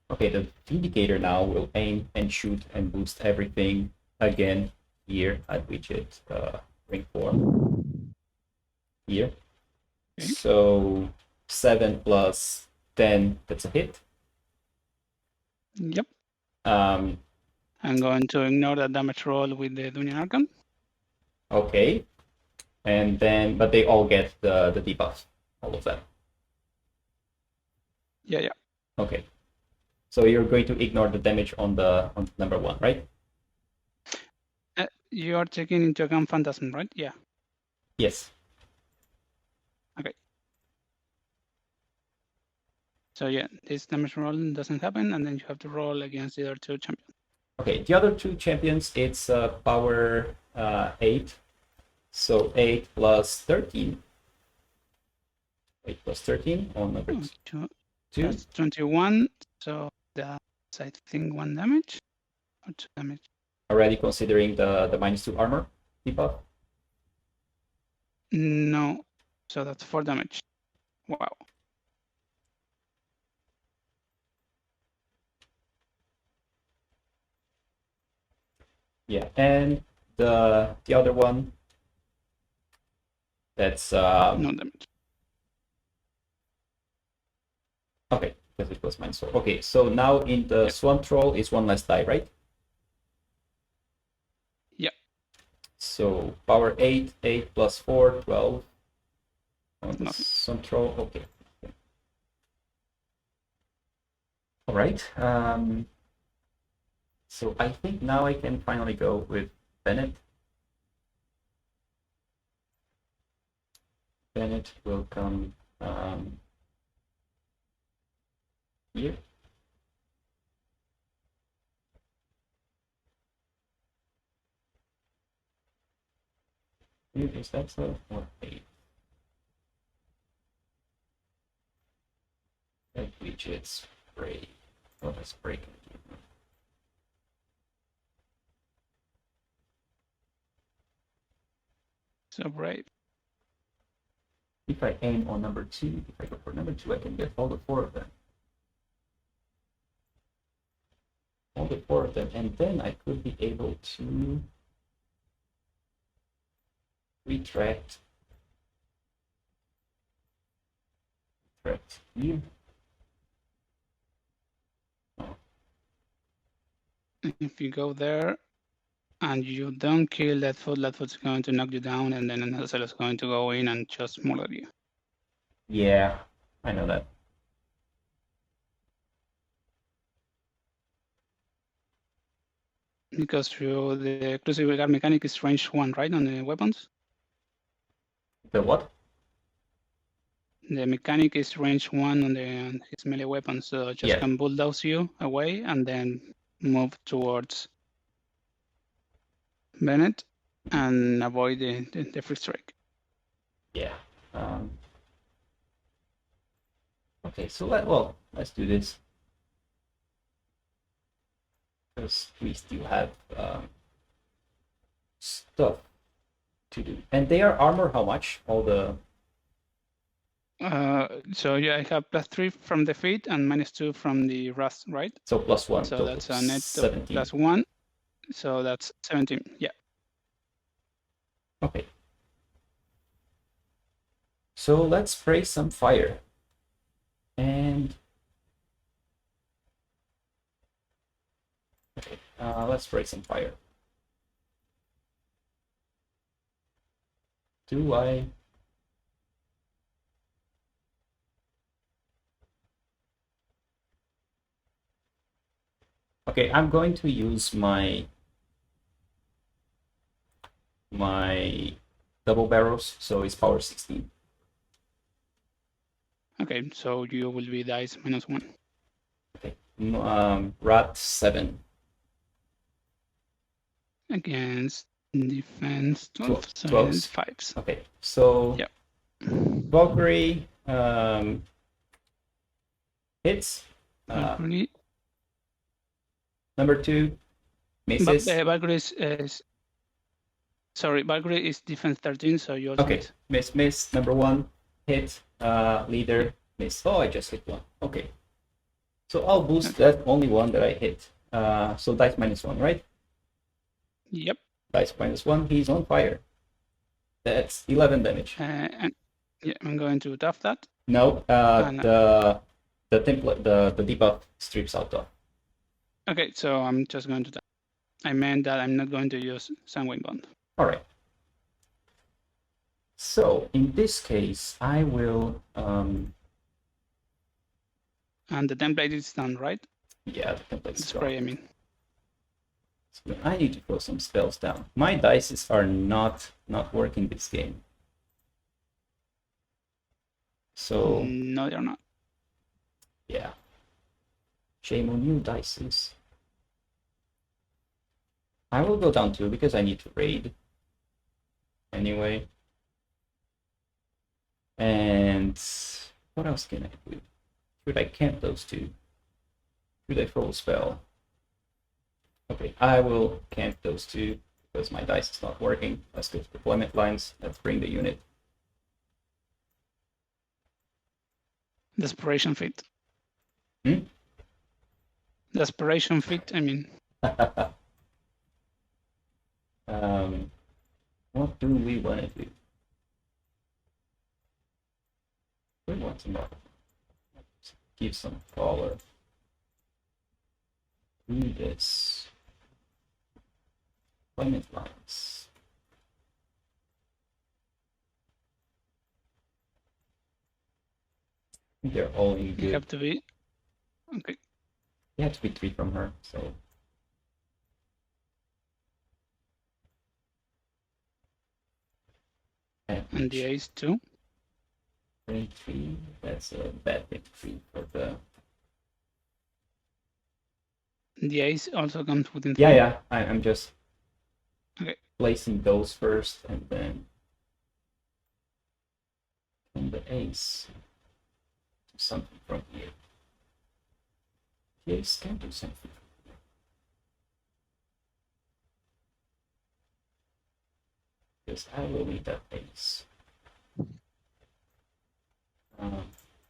the indicator now will aim and shoot and boost everything again here at widget ring form here. Okay. So 7 plus 10, that's a hit. Yep. I'm going to ignore the damage roll with the Dunian Archon. Okay. And then, but they all get the debuff, all of them. Yeah. Okay. So you're going to ignore the damage on number 1, right? You are taking into account Phantasm, right? Yeah. Yes. Okay. So yeah, this damage roll doesn't happen, and then you have to roll against the other 2 champions. Okay, the other 2 champions, it's power 8. So 8 plus 13. 8 plus 13 on number 2. That's 21. So that's, I think, 1 damage or 2 damage. Already considering the -2 armor debuff? No. So that's 4 damage. Wow. Yeah, and the other one, that's No damage. okay, because it was -4. Okay, so now in the Swamp Troll is 1 less die, right? Yeah. So power 8, 8 plus 4, 12. On the Nothing. Swamp Troll, okay. All right. So I think now I can finally go with Bennet. Bennet will come here. Is that so? Or 8? That widget spray. What a spray can do. So brave. If I aim on number 2, if I go for number 2, I can get all the 4 of them. All the 4 of them, and then I could be able to retract here. Oh. If you go there and you don't kill that foot's going to knock you down, and then Azazelo is going to go in and just murder you. Yeah, I know that. Because through the Crucible Guard mechanic is range 1, right, on the weapons? The what? The mechanic is range 1 on his melee weapons, so just can bulldoze you away and then move towards Bennet and avoid the free strike. Yeah. Okay, so let's do this. Because we still have stuff to do. And they are armor how much? All the... So yeah, I have +3 from the feet and -2 from the rust, right? So +1. So that's a net 17. of +1. So that's 17. Yeah. Okay. So let's spray some fire. And okay, let's spray some fire. Do I? Okay, I'm going to use my double barrels, so it's power 16. Okay, so you will be dice -1. Okay, rat 7. Against defense 12, so 12. it's 5s. Okay, so yep. Valkyrie hits. Valkyrie. Number 2 misses. Valkyrie is sorry, Valkyrie is defense 13, so you also okay. Miss. Number 1. hit, leader, miss. Oh, I just hit one. Okay. So I'll boost that only one that I hit. So dice -1, right? Yep. Dice -1, he's on fire. That's 11 damage. And yeah, I'm going to tap that. No, And, the template, the debuff strips out of. Okay, so I'm just going to tap. I meant that I'm not going to use Sanguine Bond. All right. So in this case, I will. And the template is done, right? Yeah, the template's The spray, I mean. So I need to throw some spells down. My dices are not working this game. So No, they're not. yeah. Shame on you, dices. I will go down 2 because I need to raid. Anyway. And what else can I do? Should I camp those 2? Should I throw a spell? Okay, I will camp those 2 because my dice is not working. Let's go to deployment lines. Let's bring the unit. Desperation Fit. Hmm? Desperation Fit, I mean. What do we want to do? We want to give some color. Do this. Deployment lines. They're all in good. You have to be. Okay. You have to be 3 from her, so. And the ace too. 3, that's a bad victory for the. The ace also comes within 3. Yeah, I'm just Okay. placing those first and then on the ace. Do something from here. The ace can do something from here. Because I will need that ace.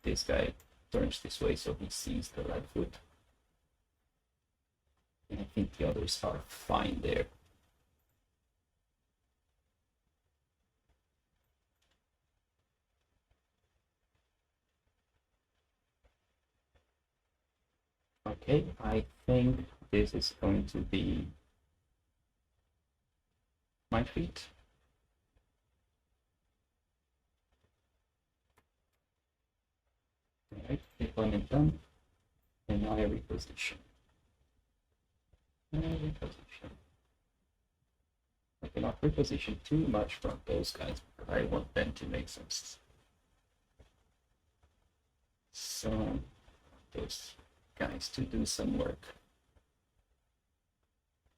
This guy turns this way so he sees the right foot. And I think the others are fine there. Okay, I think this is going to be my feat. Alright, deployment done. And now I reposition. I cannot reposition too much from those guys because I want them to make some those guys to do some work.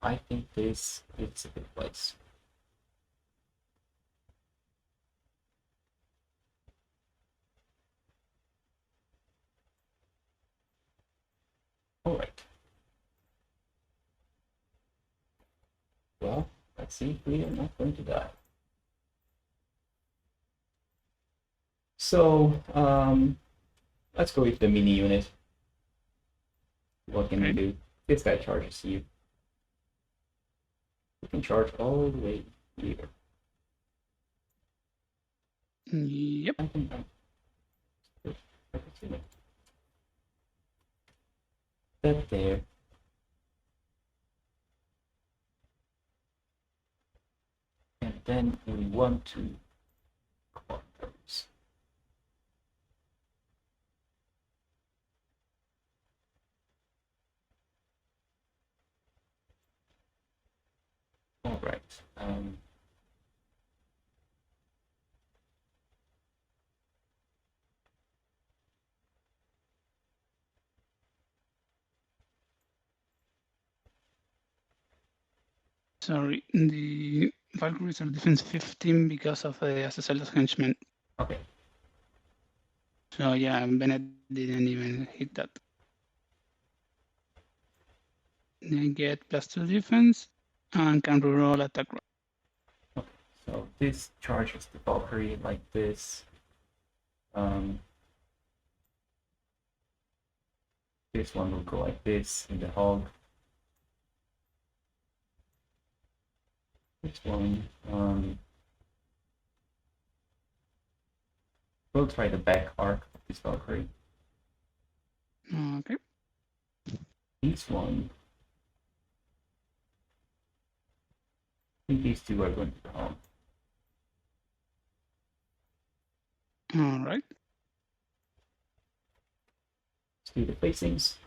I think this is a good place. All right. Well, let's see if we are not going to die. So, let's go with the mini unit. What can we do? This guy charges you. You can charge all the way here. Yep. I think I can see that there. And then we want to corners. All right. Sorry, the Valkyries are defense 15 because of the Azazelo's henchmen. Okay. So yeah, Bennet didn't even hit that. They get +2 defense and can reroll attack roll. Okay. So this charges the Valkyrie like this. This one will go like this in the hog. This one, we'll try the back arc of this Valkyrie. Okay. This one, I think these two are going to the home. All right. Let's do the facings.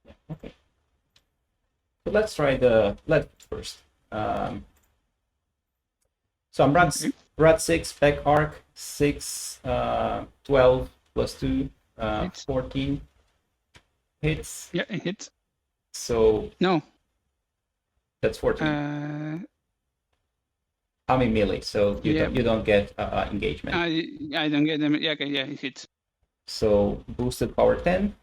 Yeah, okay. So let's try the left first. So I'm rad 6, back arc, 6, 12 plus 2, 14 hits. Yeah, it hits. So No. That's 14. I mean melee, so you don't get engagement. I don't get them. Yeah, okay, yeah, it hits. So boosted power 10.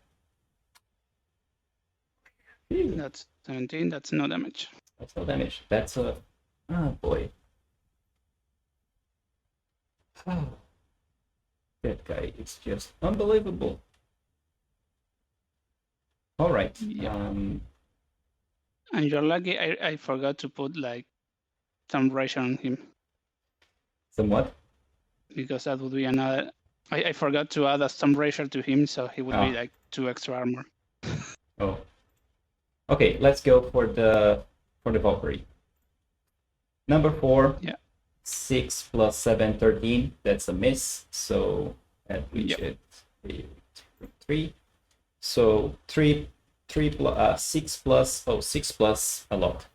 That's 17. That's no damage. That's no damage. That's a boy. Oh, that guy is just unbelievable. All right. Yeah. And you're lucky. I forgot to put like some ration on him. Somewhat. Because that would be another. I forgot to add some ration to him, so he would be like 2 extra armor. Oh. Okay, let's go for the Valkyrie. Number 4. Yeah. 6 plus 7, 13. That's a miss. So at reach it 3. So 3 plus 6 plus 6 plus a lot.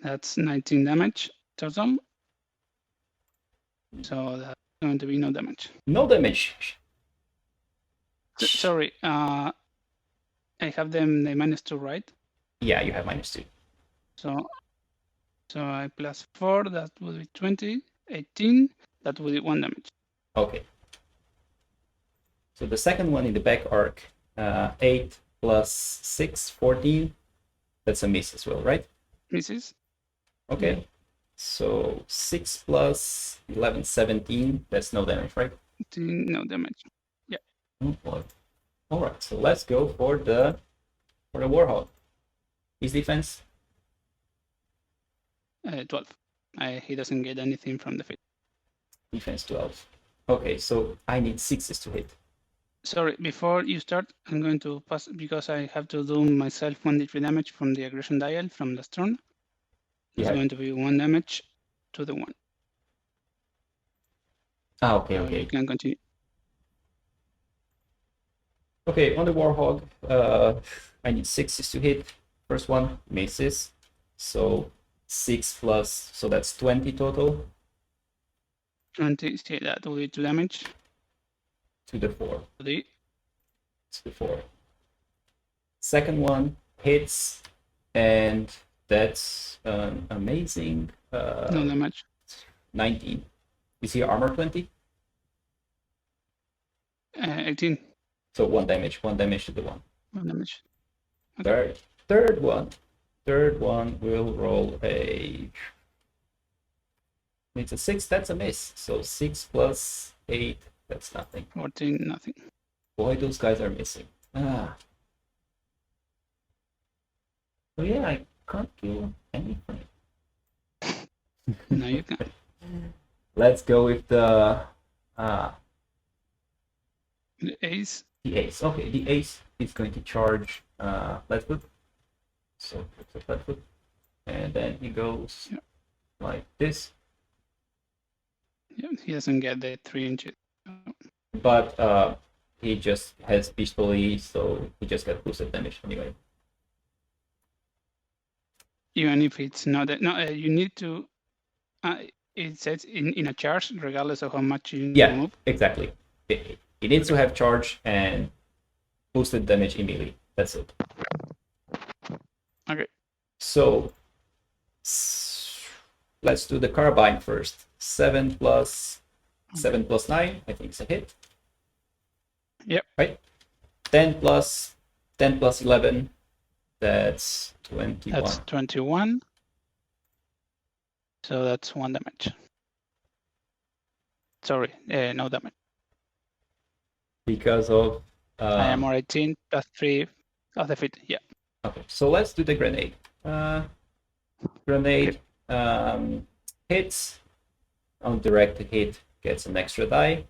That's 19 damage total. So that's going to be no damage. No damage. Sorry, I have them the -2, right? Yeah, you have -2. So I plus 4, that would be 20, 18, that would be 1 damage. Okay. So the second one in the back arc, 8 plus 6, 14. That's a miss as well, right? Misses. Okay. Yeah. So 6 plus 11, 17. That's no damage, right? 18, no damage. Yeah. Oh boy. All right. So let's go for the Warhog. His defense? 12. He doesn't get anything from the field. Defense 12. Okay, so I need 6s to hit. Sorry, before you start, I'm going to pass because I have to do myself 1d3 damage from the aggression dial from last turn. It's going to be 1 damage to the 1. Okay, so okay. You can continue. Okay, on the Warhog, I need 6s to hit. First one misses. So 6 plus, so that's 20 total. 20, see, that will be 2 damage. To the 4. To the 4. Second one hits, and that's amazing. no damage. 19. Is he armor 20? 18. So 1 damage. 1 damage to the 1. 1 damage. Okay. Third one will roll a. It's a 6. That's a miss. So 6 plus 8. That's nothing. 14, nothing. Boy, those guys are missing. So yeah, I can't kill anything. No, you can't. Let's go with the ace. The ace. Okay, the ace is going to charge left foot. So it's a left foot. And then he goes like this. Yeah, he doesn't get the 3 inches. But he just has peacefully, so he just got boosted damage anyway. Even if it's not you need to. It says in a charge, regardless of how much you move. Exactly. It needs to have charge and boosted damage immediately. That's it. Okay. So let's do the carbine first. 7 plus 9, I think it's a hit. Yep. Right. 10 plus 11. That's 21. That's 21. So that's 1 damage. Sorry, no damage. Because of I am 18 plus 3 of the feet. Yeah. okay, so let's do the grenade. Grenade hits on direct hit, gets an extra die.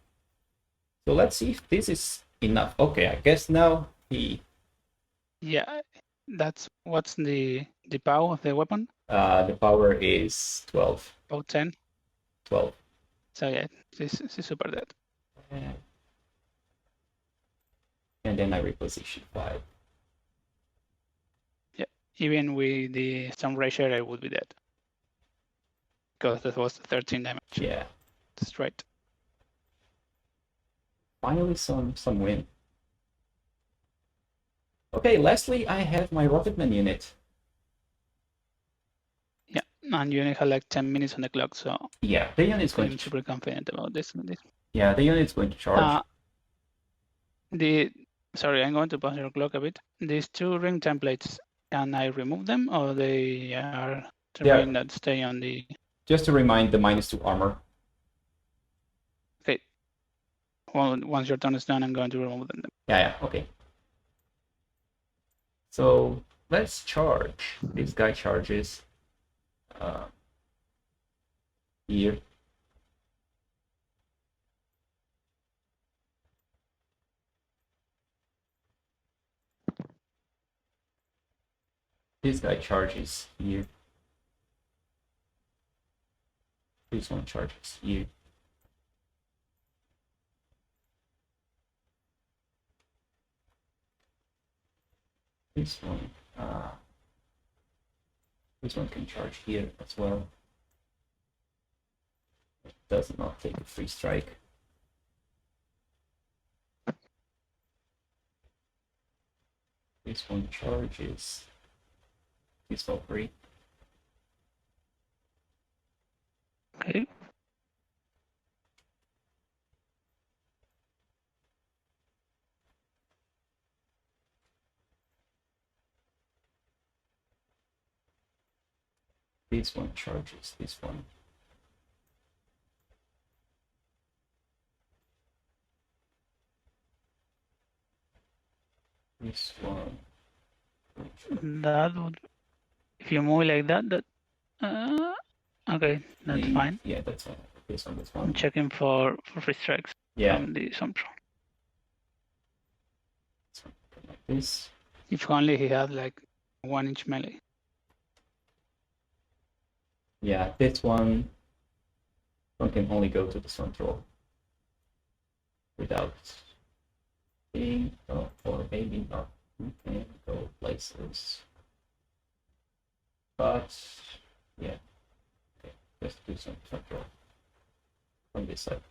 So let's see if this is enough. Okay, I guess now he Yeah, that's what's the power of the weapon? the power is 12. About 10. 12. So yeah, this is super dead. And then I reposition 5. Yeah, even with the Storm Racer, I would be dead. Because that was 13 damage. Yeah. Straight. Finally some win. Okay, lastly, I have my Rocketman unit. Yeah, and you only have like 10 minutes on the clock, so Yeah, the unit's going I'm to... super confident about this. Yeah, the unit's going to charge. Sorry, I'm going to pause your clock a bit. These 2 ring templates, can I remove them, or they are terrain that stay on the... Just to remind, the -2 armor. Okay. Well, once your turn is done, I'm going to remove them. Yeah, okay. So let's charge. This guy charges here. This guy charges here. This one charges here. This one can charge here as well. It does not take a free strike. This one charges this for free. Okay. This one charges this one. This one. That would, if you move like that, okay, that's fine. Yeah, that's fine. This one, that's I'm fine. checking for free strikes from the Sompro. Like this. If only he had like 1-inch melee. Yeah, this one can only go to the central without being, or maybe not. We can go places. But yeah, okay, let's do some central from this side.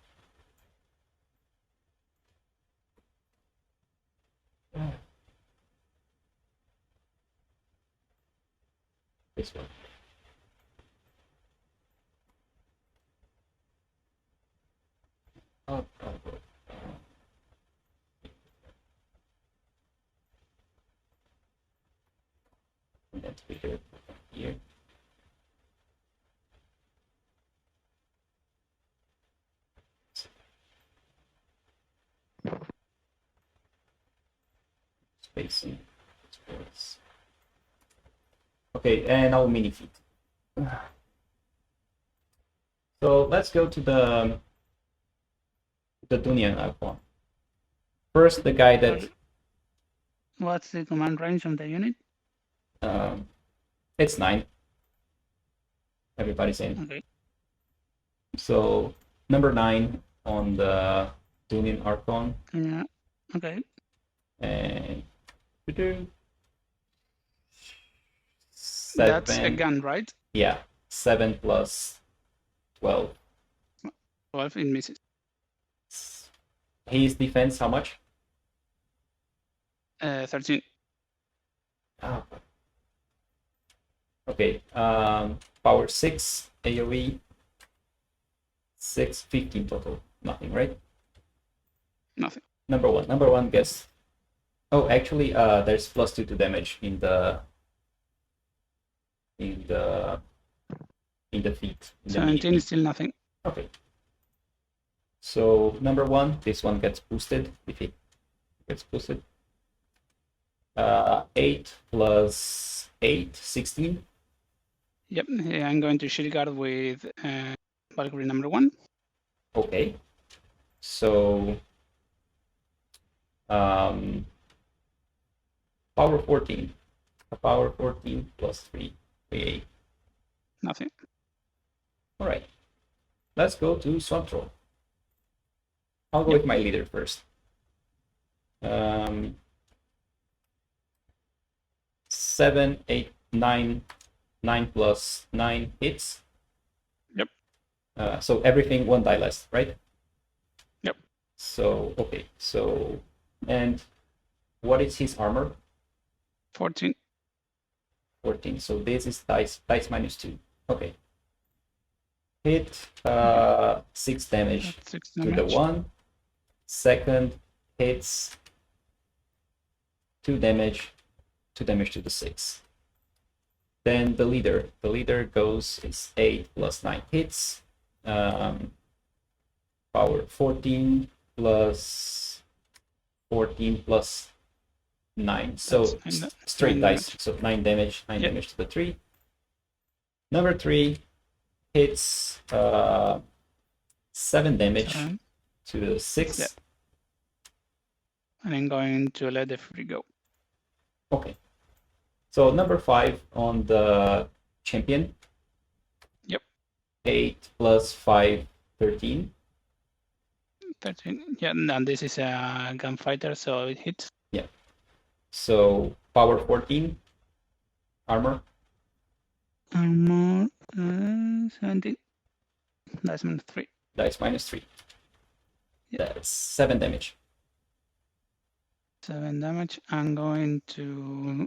This one. Oh, good. And that's bigger here. Spacing. Okay, and now mini feet. So let's go to the Dunian icon. First, the guy that... What's the command range of the unit? It's 9. Everybody's in. Okay. So number 9 on the Dunian Archon. Yeah. Okay. And 7. That's a gun, right? Yeah. 7 plus 12. 12, it misses. His defense, how much? 13. Oh. Okay. Power 6, AoE 6, 15 total. Nothing, right? Nothing. Number one gets... Oh, actually, there's +2 to damage in the in the feed. 17 is still nothing. Okay. So number 1, this one gets boosted if it gets boosted. 8 plus 8, 16. Yep, I'm going to shield guard with Valkyrie number 1. Okay. So power 14. A power 14 plus 3, 8. Nothing. All right. Let's go to Swamp Troll. I'll go with my leader first. 7, 8, 9, 9 plus 9 hits. Yep. So everything 1 die less, right? Yep. So, okay. So, and what is his armor? 14. 14. So this is dice minus 2. Okay. Hit 6 damage, 6 to the damage. 1. Second hits 2 damage to the 6. Then the leader goes, it's 8 plus 9 hits, power 14 plus 9, so straight 9 dice, damage. so 9 damage, 9 Yep. damage to the 3. Number 3 hits 7 damage 7. to the 6. Yeah. And I'm going to let the free go. Okay. So number 5 on the champion. Yep. 8 plus 5, 13. 13. Yeah, and this is a gunfighter, so it hits. So power 14. Armor. Armor 17. That's minus 3. Dice minus 3. Yeah. That's 7 damage. 7 damage. I'm going to.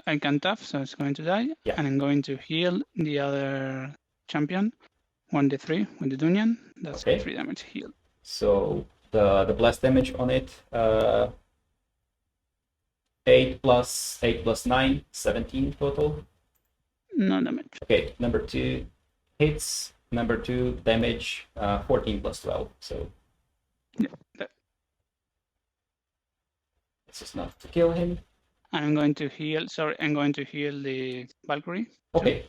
I can tough, so it's going to die. Yeah. And I'm going to heal the other champion. 1d3 with the Dunyan. That's Okay. 3 damage heal. So the blast damage on it, 8 plus 9, 17 total. No damage. Okay, number 2 hits. Number 2 damage, 14 plus 12. So Yeah. That. this is enough to kill him. And I'm going to heal. Sorry, I'm going to heal the Valkyrie. Okay.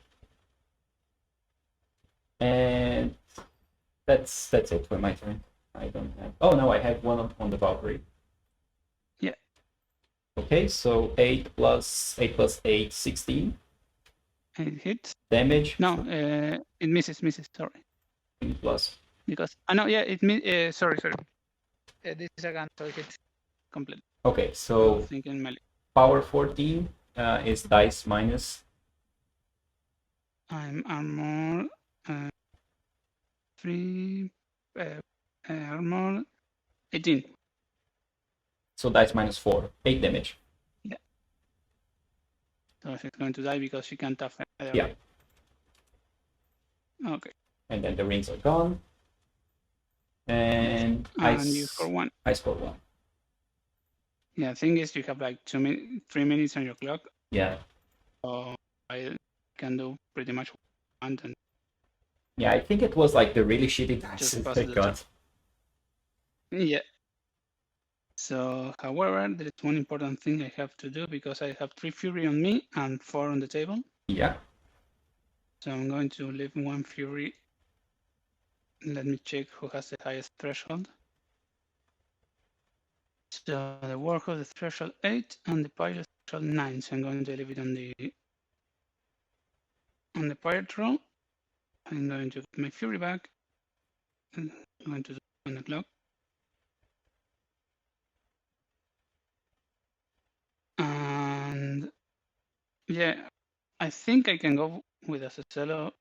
And that's it for my turn. I don't have. Oh no, I have one on the Valkyrie. Yeah. Okay, so 8 plus 8, 16 It hits. damage. No, it misses. Sorry. Plus. Because no, yeah, sorry. This is a gun, so it hits completely. Okay, so Thinking melee. power 14 is dice minus. I'm armor 3, armor 18. So dice minus 4, 8 damage. So she's going to die because she can't tough either Yeah. way. Okay. And then the rings are gone. And you score 1. I score 1. Yeah, the thing is you have like 3 minutes on your clock. Yeah. So I can do pretty much what I want and Yeah, I think it was like the really shitty dice Just pass I the got. yeah. So, however, there is one important thing I have to do because I have 3 fury on me and 4 on the table. Yeah. So I'm going to leave 1 fury. Let me check who has the highest threshold. So the work of the threshold 8 and the pirate threshold 9. So I'm going to leave it on the pirate roll. I'm going to get my fury back. I'm going to do 1 o'clock. And yeah, I think I can go with Azazelo,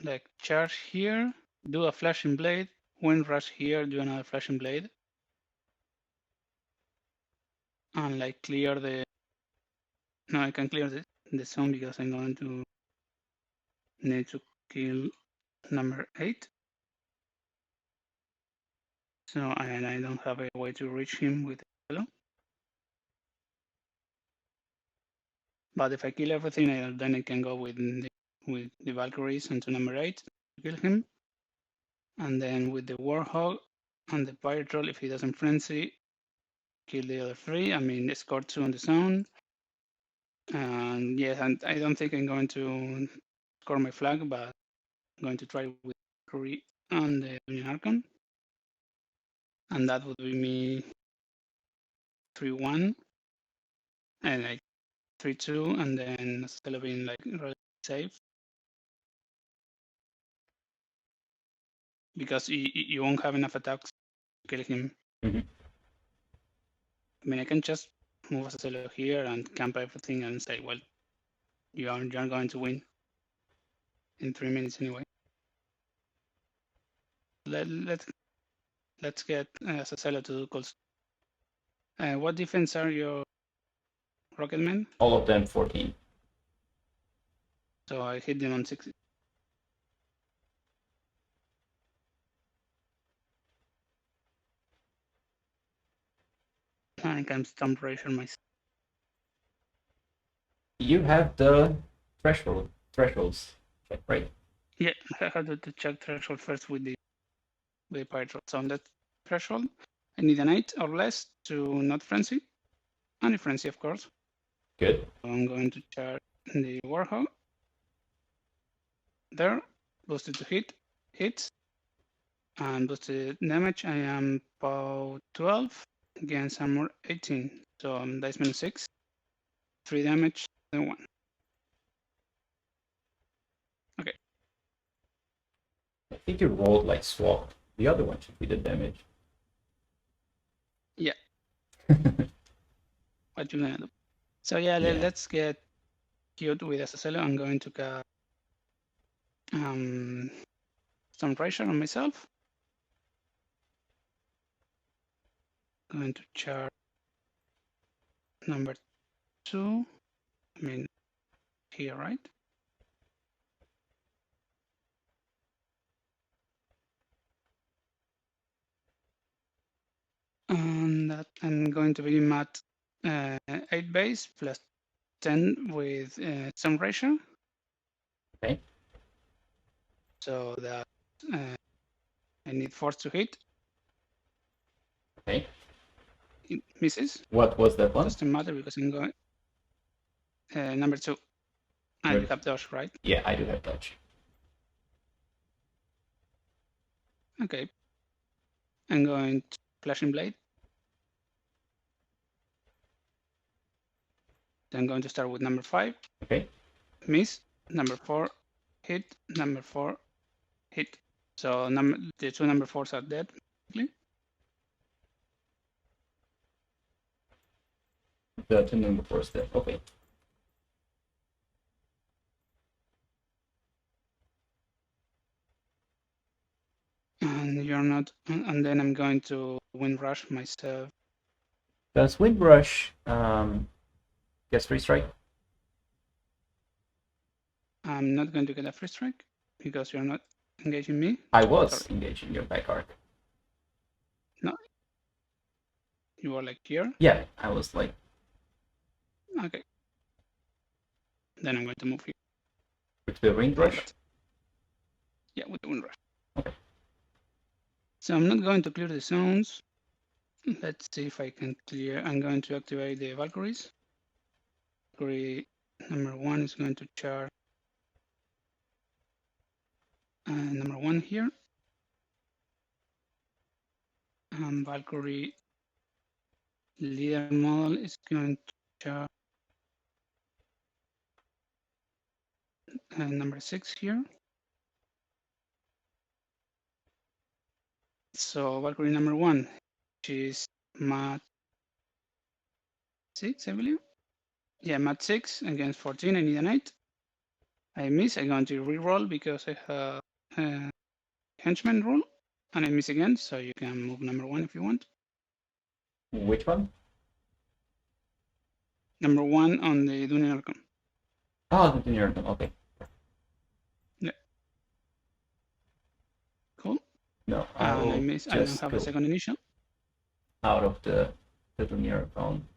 like charge here, do a flashing blade, wind rush here, do another flashing blade, and like clear the. No, I can clear the zone because I'm going to need to kill number 8. So and I don't have a way to reach him with Azazelo. But if I kill everything, then I can go with with the Valkyries onto number 8 to kill him. And then with the Warhog and the Pirate Troll, if he doesn't frenzy, kill the other 3. I mean, score 2 on the zone. And yes, and I don't think I'm going to score my flag, but I'm going to try with Valkyrie and the Union Archon. And that would be me 3-1 and like 3-2, and then Azazelo being like really safe. Because you won't have enough attacks to kill him. Mm-hmm. I mean, I can just move Azazelo here and camp everything and say, well, you're going to win in 3 minutes anyway. Let's get Azazelo to do calls. What defense are your Rocketmen? All of them 14. So I hit them on 60. I can stomp pressure myself. You have the thresholds, right? Yeah, I have to check threshold first with the Pirate Troll. So on that threshold, I need an 8 or less to not frenzy. And a frenzy, of course. Good. So I'm going to charge the Warhog. There, boosted to hits, and boosted damage. I am about 12 against armor 18. So dice minus 6, 3 damage, then 1. Okay. I think you rolled like swap. The other one should be the damage. Yeah. What you gonna do? So yeah, let's get cute with Azazelo. I'm going to cast some pressure on myself. Going to charge number 2. I mean, here, right? And that I'm going to be mat 8 base plus 10 with some pressure. Okay. So that I need force to hit. Okay. It misses. What was that one? Doesn't matter because I'm going number 2. And you have dodge, right? Yeah, I do have dodge. Okay. I'm going to Flashing Blade. Then I'm going to start with number 5. Okay. Miss. Number 4. Hit. Number 4. Hit. So the 2 number 4s are dead. The 2 number 4s dead. Okay. And you're not. And then I'm going to Wind Rush myself. Does Wind Rush get free strike? I'm not going to get a free strike because you're not engaging me. I was engaging your back arc. No. You were like here? Yeah, I was like. Okay. Then I'm going to move here. With the Wind Rush? Yeah, with the Wind Rush. Okay. So I'm not going to clear the zones. Let's see if I can clear. I'm going to activate the Valkyries. Valkyrie number 1 is going to charge number 1 here. And Valkyrie leader model is going to charge number 6 here. So Valkyrie number 1, she's mat 6, I believe. Yeah, mat 6 against 14. I need an 8. I miss. I'm going to reroll because I have henchman rule, and I miss again. So you can move number 1 if you want. Which one? Number 1 on the Dunin Archon. Oh, the Dunin Archon. Okay. Yeah. Cool. No, I miss. I don't have a second initial. Out of the Dunin Archon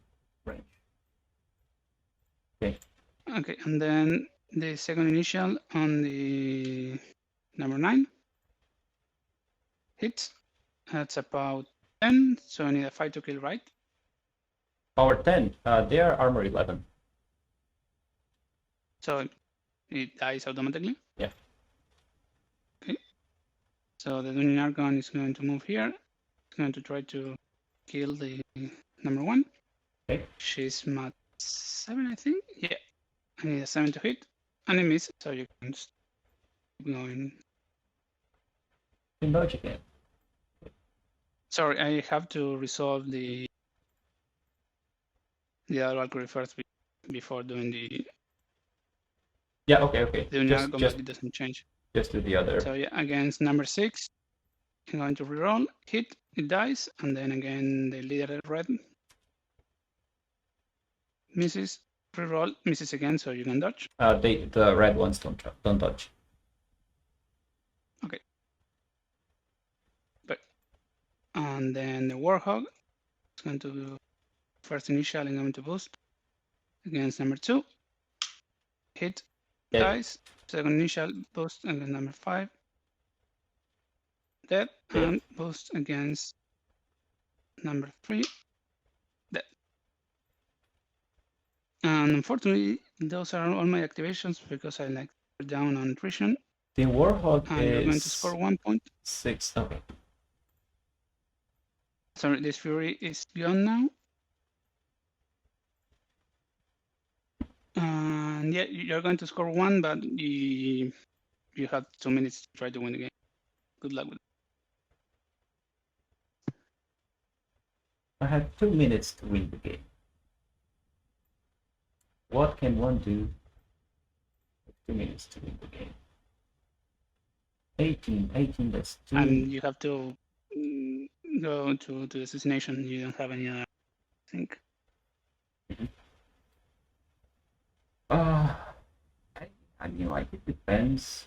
range. Okay. Okay, and then the second initial on the number 9. Hits. That's about 10, so I need a 5 to kill, right? Power 10. They are armor 11. So it dies automatically. Yeah. Okay. So the Dunning Argon is going to move here. It's going to try to kill the number 1. Okay. She's mat 7, I think. Yeah. I need a 7 to hit. And it misses, so you can keep going. Dodge again. Sorry, I have to resolve the other Valkyrie first before doing the Yeah, okay. Argon, but it doesn't change. Just do the other. So yeah, against number 6, I'm going to reroll, hit, it dies, and then again the leader red misses, reroll, misses again, so you can dodge. The red ones don't dodge. Okay. But and then the Warhog is going to do first initial and going to boost against number 2. Hit, dies, second initial boost against number 5. Dead, and boost against number 3. Dead. And unfortunately, those are all my activations because I like to down on attrition. The Warhog and you're going to score 1 point. 6. Okay. Sorry, this Fury is gone now. And yeah, you're going to score 1, but you have 2 minutes to try to win the game. Good luck with it. I have 2 minutes to win the game. What can one do with 2 minutes to win the game? 18, that's 2. And you have to go to the assassination. You don't have any other, I think. I mean, like, it depends.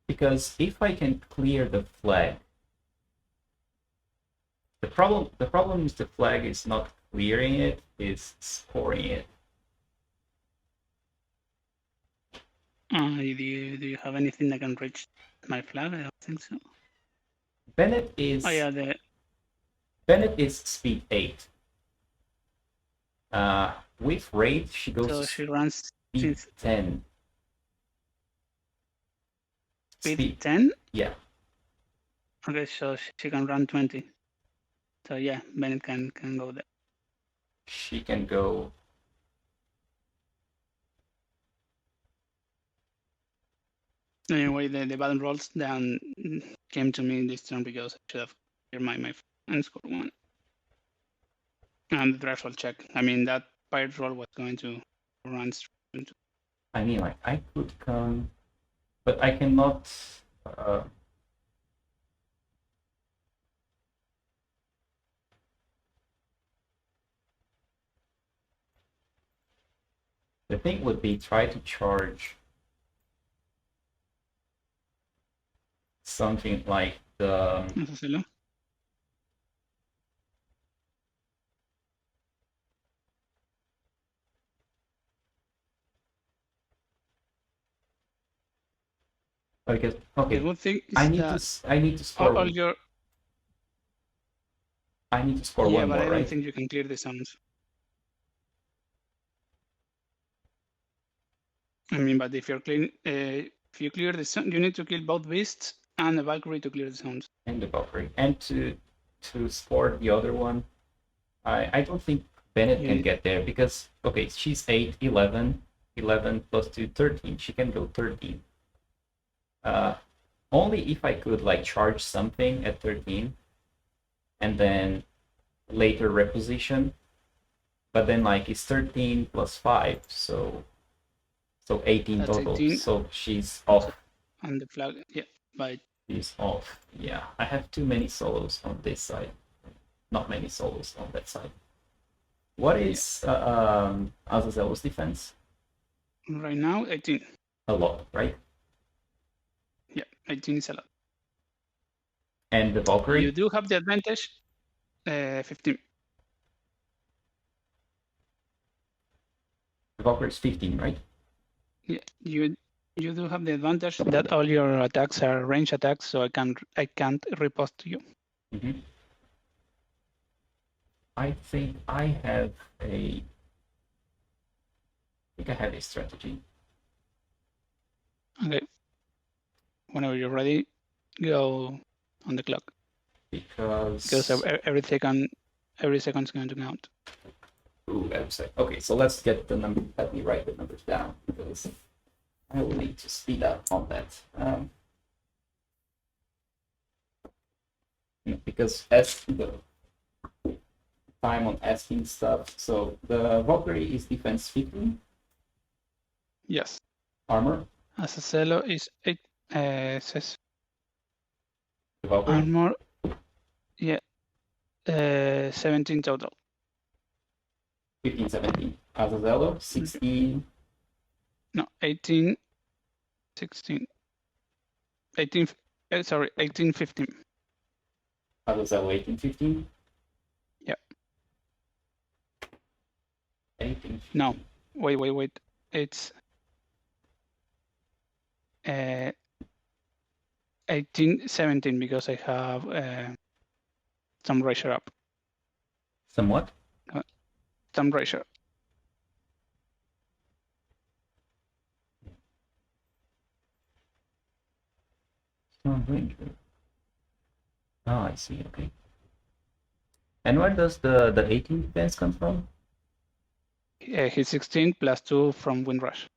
Because if I can clear the flag, the problem is the flag is not clearing it, is scoring it. Do you have anything that can reach my flag? I don't think so. Bennet is. Oh yeah, Bennet is speed 8. With raid, she goes. So she runs speed 10. Speed 10? Yeah. Okay, so she can run 20. So yeah, Bennet can go there. She can go. Anyway, the battle rolls down came to me this turn because I should have cleared my and scored 1. And the threshold check. I mean, that pirate roll was going to run straight into. I mean, like, I could come, but I cannot. The thing would be try to charge something like the. Azazelo? Because okay, the good thing is I need to score. all your. I need to score Yeah, one but more, I don't right? think you can clear the sounds. I mean, but if you're clean, if you clear the sound, you need to kill both beasts and the Valkyrie to clear the sounds. And the Valkyrie, and to score the other one, I don't think Bennet can get there because okay, she's 8, 11, 11 plus 2, 13. She can go 13. Only if I could like charge something at 13, and then later reposition. But then like it's 13 plus 5, so 18 That's total. 18. So she's off. And the flag, yeah, but She's off. Yeah, I have too many solos on this side. Not many solos on that side. What is Azazelo's defense? right now 18. A lot, right? Yeah, 18 is a lot. And the Valkyrie? You do have the advantage, 15. The Valkyrie is 15, right? Yeah, you do have the advantage that all your attacks are range attacks, so I can't riposte to you. Mm-hmm. I think I have a strategy. Okay. Whenever you're ready, go on the clock. Because every second is going to count. Ooh, okay, so let's get the number. Let me write the numbers down because I will need to speed up on that. Because as the time on asking stuff, so the Valkyrie is defense 15. Yes. Armor. Azazelo is 8. Says The Valkyrie. armor. Yeah. 17 total. 15, 17. Azazelo 16. No, 18, 16. 18. Sorry, 18, 15. Azazelo 18, 15. Yeah. 18. 15. No, wait. It's 18, 17 because I have some ratio up. Somewhat. Some ratio. Strong ranger. Oh, I see. Okay. And where does the 18 defense come from? He's 16 plus 2 from Windrush.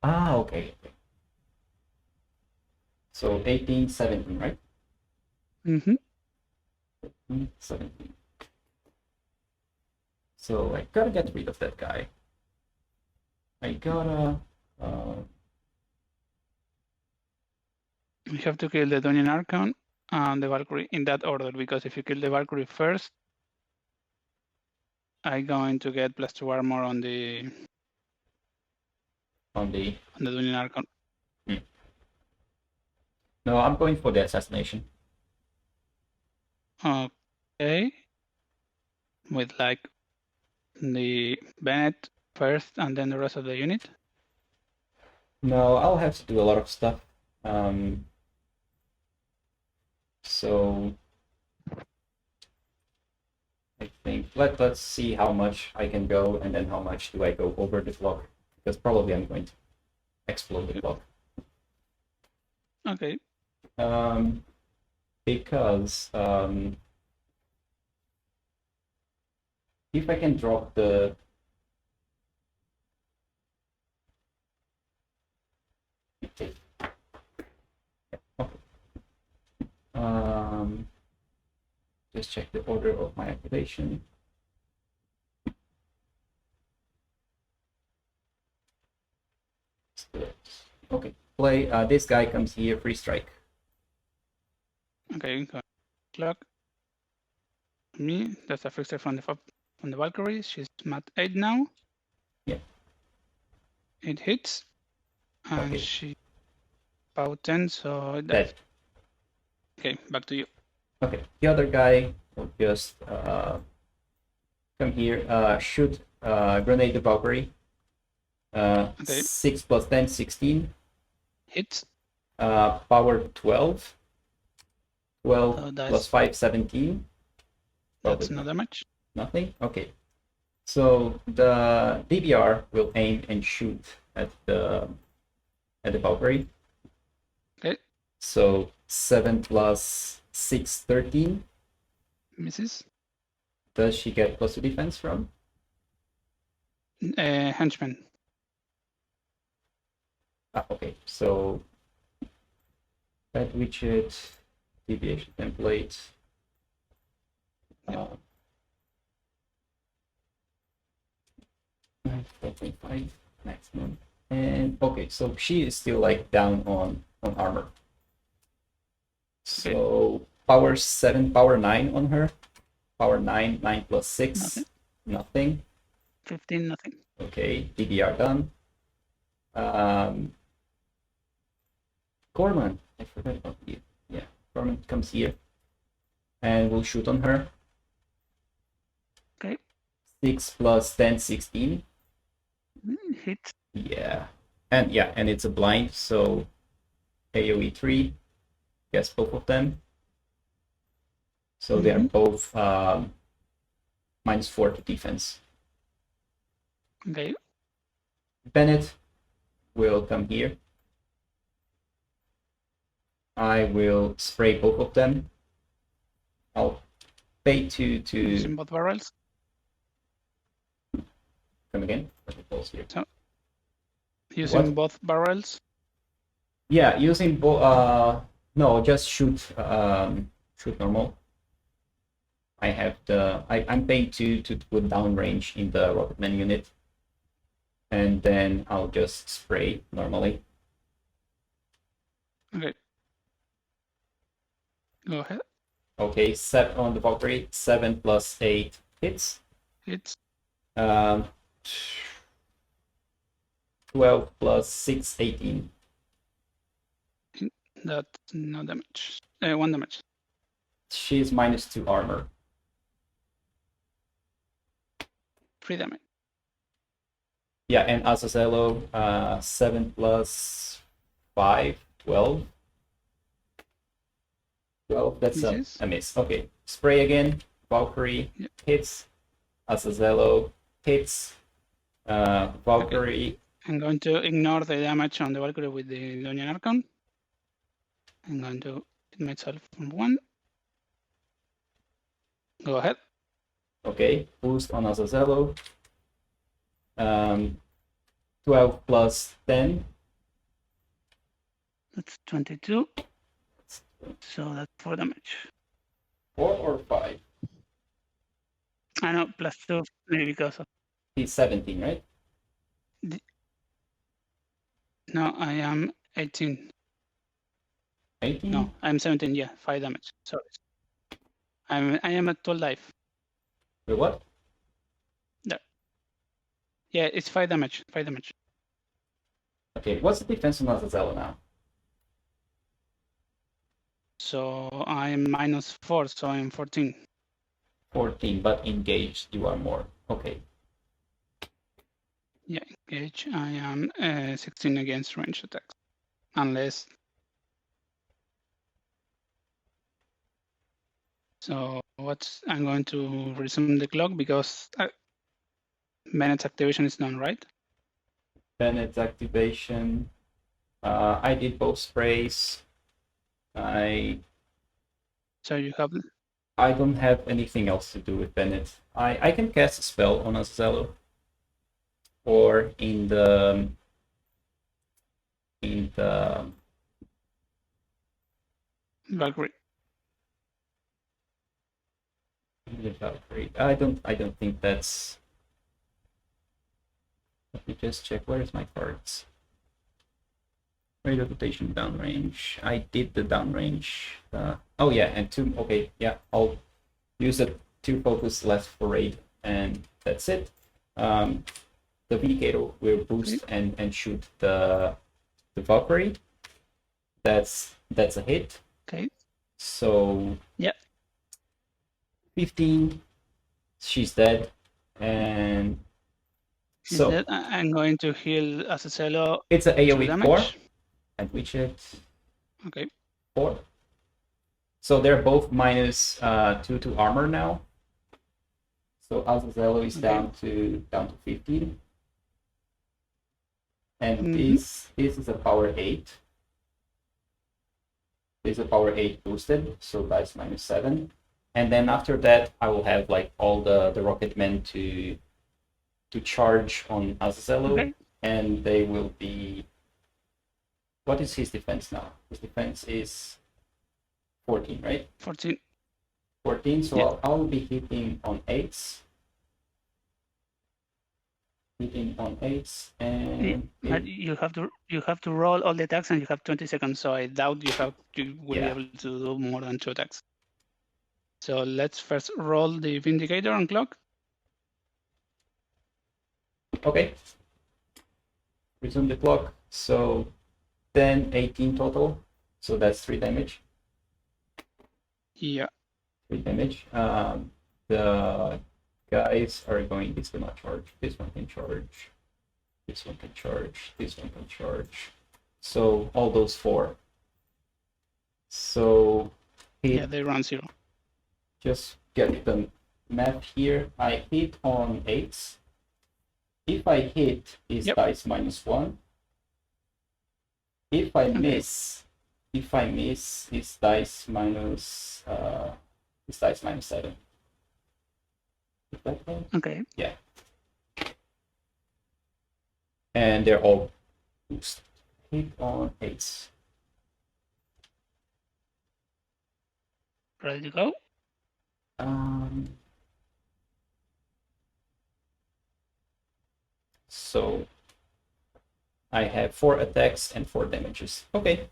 Ah, okay. So 18, 17, right? Mm-hmm. 17. So I gotta get rid of that guy. I gotta. You have to kill the Dungeon Archon and the Valkyrie in that order, because if you kill the Valkyrie first, I'm going to get +2 armor on the Dungeon Archon. No, I'm going for the assassination. Okay. With like the Bennet first and then the rest of the unit. No, I'll have to do a lot of stuff. So I think let's see how much I can go and then how much do I go over the clock, because probably I'm going to explode the clock. Okay. Because if I can drop the okay. Just check the order of my activation. Okay, play. This guy comes here, free strike. Okay, clock. Me, that's a fixer from the Valkyrie. She's mat 8 now. Yeah. It hits. And Okay. she power 10, so Dead. Okay, back to you. Okay, the other guy will just come here, shoot grenade the Valkyrie. Okay. 6 plus 10, 16. Hits. Power 12. 12 that's, plus 5, 17. That's not that much. Nothing? Okay. So the DBR will aim and shoot at the Valkyrie. Okay. So 7 plus 6, 13. Misses. Does she get +2 defense from? Henchman. Okay, so that widget, deviation template. 4.5 maximum. And okay, so she is still like down on armor. So power 7, power 9 on her. Power 9, 9 plus 6, nothing. 15, nothing. Okay, DDR done. Gorman, I forgot about you. Yeah, Gorman comes here and we'll shoot on her. Okay. 6 plus 10, 16. hit. Yeah, and it's a blind, so AoE 3, guess both of them. So they are both -4 to defense. Okay. Bennet will come here. I will spray both of them. I'll pay 2 to... Using both barrels. Come again? Let me pause here. So, using What? both barrels? Yeah, using both... no, just shoot normal. I have the... I'm paying 2 to put downrange in the Rocketman unit. And then I'll just spray normally. Okay. Go ahead. Okay, set on the Valkyrie, 7 plus 8 hits. Hits. 12 plus 6, 18. That's no damage. 1 damage. She's -2 armor. 3 damage. Yeah, and Azazelo, 7 plus 5, 12. 12, that's Misses. a miss. Okay, spray again. Valkyrie hits. Azazelo hits. Valkyrie. Okay. I'm going to ignore the damage on the Valkyrie with the Donian Archon. I'm going to hit myself on 1. Go ahead. Okay, boost on Azazelo. 12 plus 10. That's 22. So that's 4 damage. 4 or 5? I know, plus 2, maybe because of... He's 17, right? No, I am 18. 18? No, I'm 17, yeah, 5 damage. Sorry. I am at 12 life. Wait, what? Yeah, it's 5 damage. 5 damage. Okay, what's the defense on Azazelo now? So I'm -4, so I'm 14. 14, but engaged you are more. Okay. Yeah, engage. I am 16 against range attacks. Unless... So I'm going to resume the clock because Bennett's activation is done, right? Bennett's activation. I did both sprays. So you have... I don't have anything else to do with Bennet. I can cast a spell on Azazelo. Or in the Valkyrie. Valkyrie. I don't think that's... Let me just check. Where is my cards? Radio rotation downrange. I did the downrange. Oh yeah, and 2. Okay, yeah. I'll use the 2 focus left for raid, and that's it. The Vindicator will boost and shoot the Valkyrie. That's a hit. Okay. So yeah, 15. She's dead, and she's so dead. I'm going to heal Azazelo. It's an AoE 4, damage. and which it Okay. 4. So they're both -2 to armor now. So Azazelo is down to 15. And this is a power 8. This is a power 8 boosted, so that's -7. And then after that, I will have like all the Rocketmen to charge on Azazelo, and they will be... What is his defense now? His defense is 14, right? 14. 14, so yeah. I'll be hitting on 8s. Hitting on 8s, and you have to roll all the attacks, and you have 20 seconds. So I doubt you will be able to do more than 2 attacks. So let's first roll the Vindicator on clock. Okay. Resume the clock. So 10, 18 total. So that's 3 damage. Yeah. 3 damage. The guys are going... This cannot charge. This one can charge. This one can charge. This one can charge. So all those 4. So Yeah, they run 0. just get the math here. I hit on 8s. If I hit, is dice -1. If I miss, is dice minus -7. Is that right? Okay. Yeah. And they're all boost. Hit on 8s. Ready to go? So I have 4 attacks and 4 damages. Okay.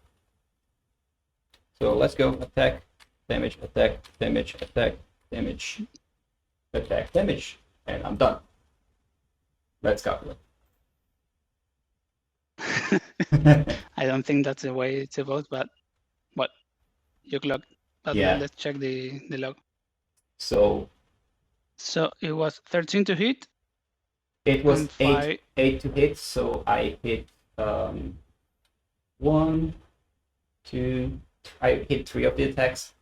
So let's go. Attack, damage, attack, damage, attack, damage, attack, damage, and I'm done. Let's calculate. I don't think that's the way it's about, but what? You clock. But Yeah. let's check the log. So it was 13 to hit. it was and 5... 8 to hit. So I hit 1, 2. I hit 3 of the attacks.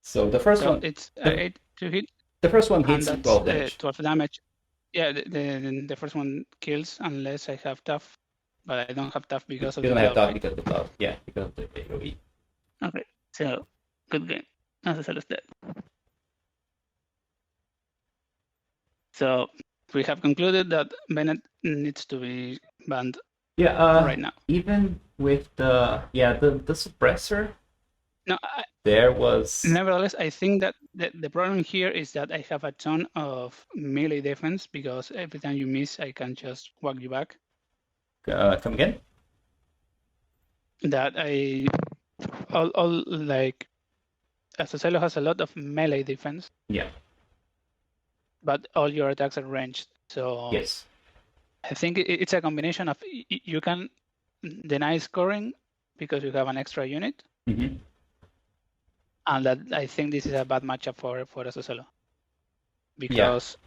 So the first one, it's 8 to hit. The first one And hits that's 12 damage. 12 damage. Yeah, the first one kills unless I have tough, but I don't have tough because of You the don't have glove, that because of the glove. Yeah, because of the AoE. Okay, so good game. Azazelo's dead. So we have concluded that Bennet needs to be banned Yeah, right now. even with the suppressor, No, there was nevertheless, I think that the problem here is that I have a ton of melee defense because every time you miss, I can just whack you back. come again. That all like Azazelo has a lot of melee defense. Yeah. But all your attacks are ranged. So Yes. I think it's a combination of you can deny scoring because you have an extra unit. Mm-hmm. And that I think this is a bad matchup for Azazelo. Because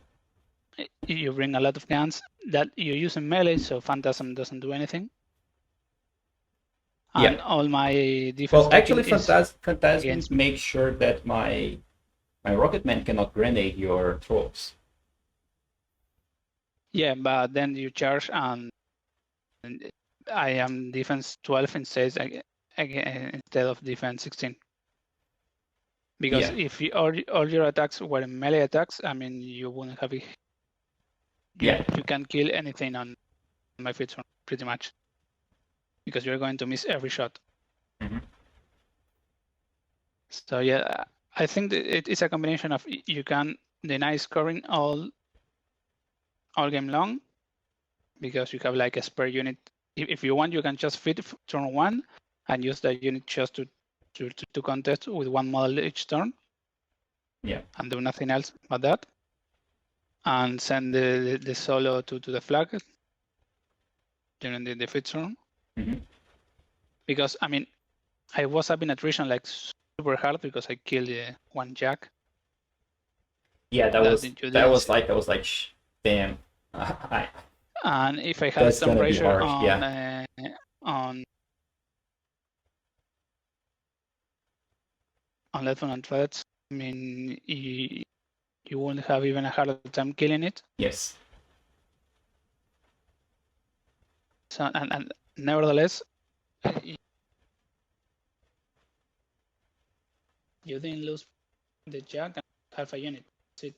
you bring a lot of guns that you use in melee, so Phantasm doesn't do anything. And all my defense. Well, actually, Phantasm makes sure that my Rocketman cannot grenade your trolls. Yeah, but then you charge and I am defense 12 instead of defense 16. Because if all your attacks were melee attacks, I mean, you wouldn't have it. You can kill anything on my feet pretty much. Because you're going to miss every shot. Mm-hmm. So yeah, I think it's a combination of you can deny scoring all game long because you have like a spare unit. If you want, you can just fit turn 1 and use that unit just to contest with one model each turn. Yeah. And do nothing else but that. And send the solo to the flag during the fifth turn. Mm-hmm. Because I mean, I was up in attrition like super hard because I killed one jack. Yeah, that was like damn. And if I had some pressure on Lethal and Threats, I mean, you won't have even a harder time killing it. Yes. So and nevertheless, you didn't lose the jack and half a unit. That's it.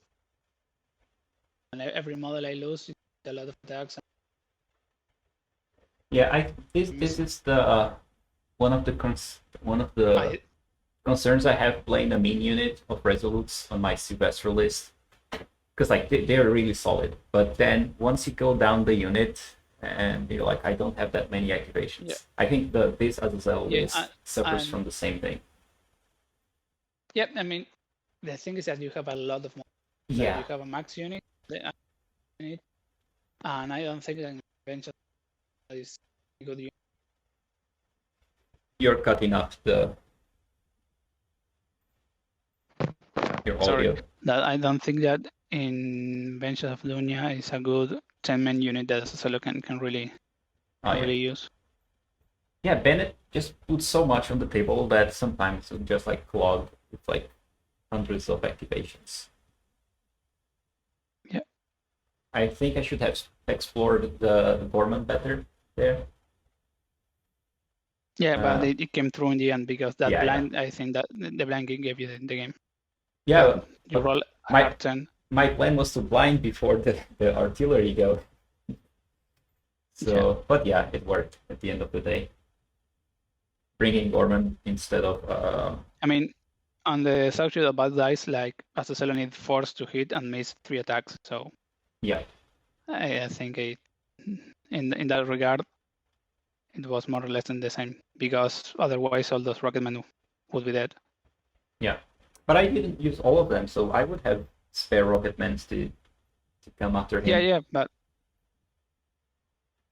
And every model I lose, it's a lot of attacks. Yeah, this is the one of the concerns I have playing a mean unit of Resolutes on my Sylvester list, because like they're really solid. But then once you go down the unit and you're like, I don't have that many activations. Yeah. I think this Azazelo list suffers from the same thing. Yeah, I mean, the thing is that you have a lot of models. Yeah. You have a max unit, and I don't think that eventually is a good unit. You're cutting off your audio. Sorry, that I don't think that in Benches of Dunya is a good 10-man unit that Azazelo can really use. Yeah, Bennet just puts so much on the table that sometimes it just like clog with like hundreds of activations. Yeah. I think I should have explored the Gorman better there. Yeah, but it came through in the end because that blind, yeah. I think that the blind gave you the game. Yeah, you roll my 10. My plan was to blind before the artillery go. So, but yeah, it worked at the end of the day. Bringing Gorman instead of. I mean, on the structure of bad dice, like Azazelo need force to hit and miss 3 attacks. So yeah, I think in that regard, it was more or less than the same because otherwise all those rocketmen would be dead. Yeah, but I didn't use all of them, so I would have spare rocketmen to come after him. Yeah, but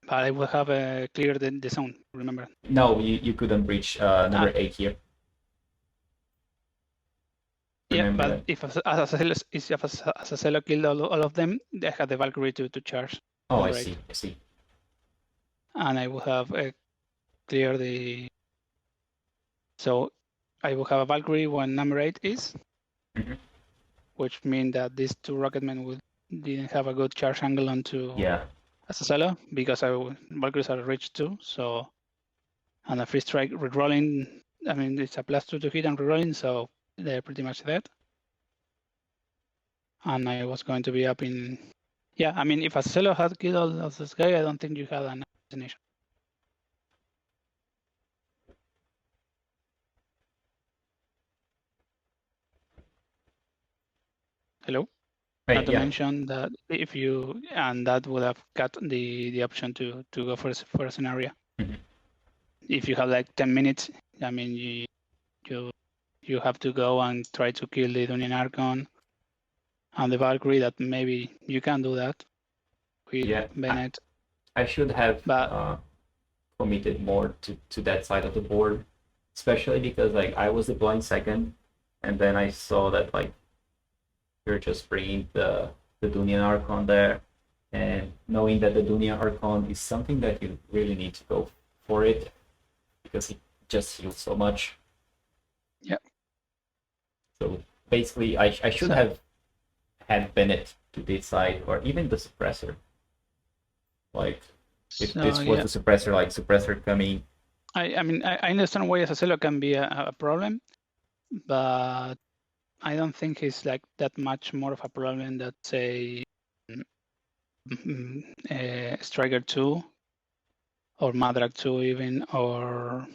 I would have cleared the zone. Remember? No, you couldn't breach number 8 here. Remember but that? If Azazelo killed all of them, they had the Valkyrie to charge. Oh, I see. And I would have cleared the. So I would have a Valkyrie when number 8 is, which means that these 2 rocketmen didn't have a good charge angle onto Azazelo because Valkyries are rich too. So, and a free strike rerolling. I mean, it's a +2 to hit and rerolling, so they're pretty much dead. And I was going to be up in. Yeah, I mean, if Azazelo had killed all of this guy, I don't think you had an assassination. Hello? Not to mention that if you, and that would have got the option to go for a scenario. If you have like 10 minutes, I mean, you have to go and try to kill the Dunian Archon and the Valkyrie. That maybe you can do that with Bennet. I should have committed more to that side of the board, especially because like I was deploying second, and then I saw that like you're just bringing the Dunian Archon there, and knowing that the Dunian Archon is something that you really need to go for it because it just heals so much. Yeah. So basically, I should have had Bennet to this side, or even the suppressor. Like if this was the suppressor, like suppressor coming. I mean, I understand why Azazelo can be a problem, but I don't think it's like that much more of a problem that say Striker 2 or Madrak 2 even, or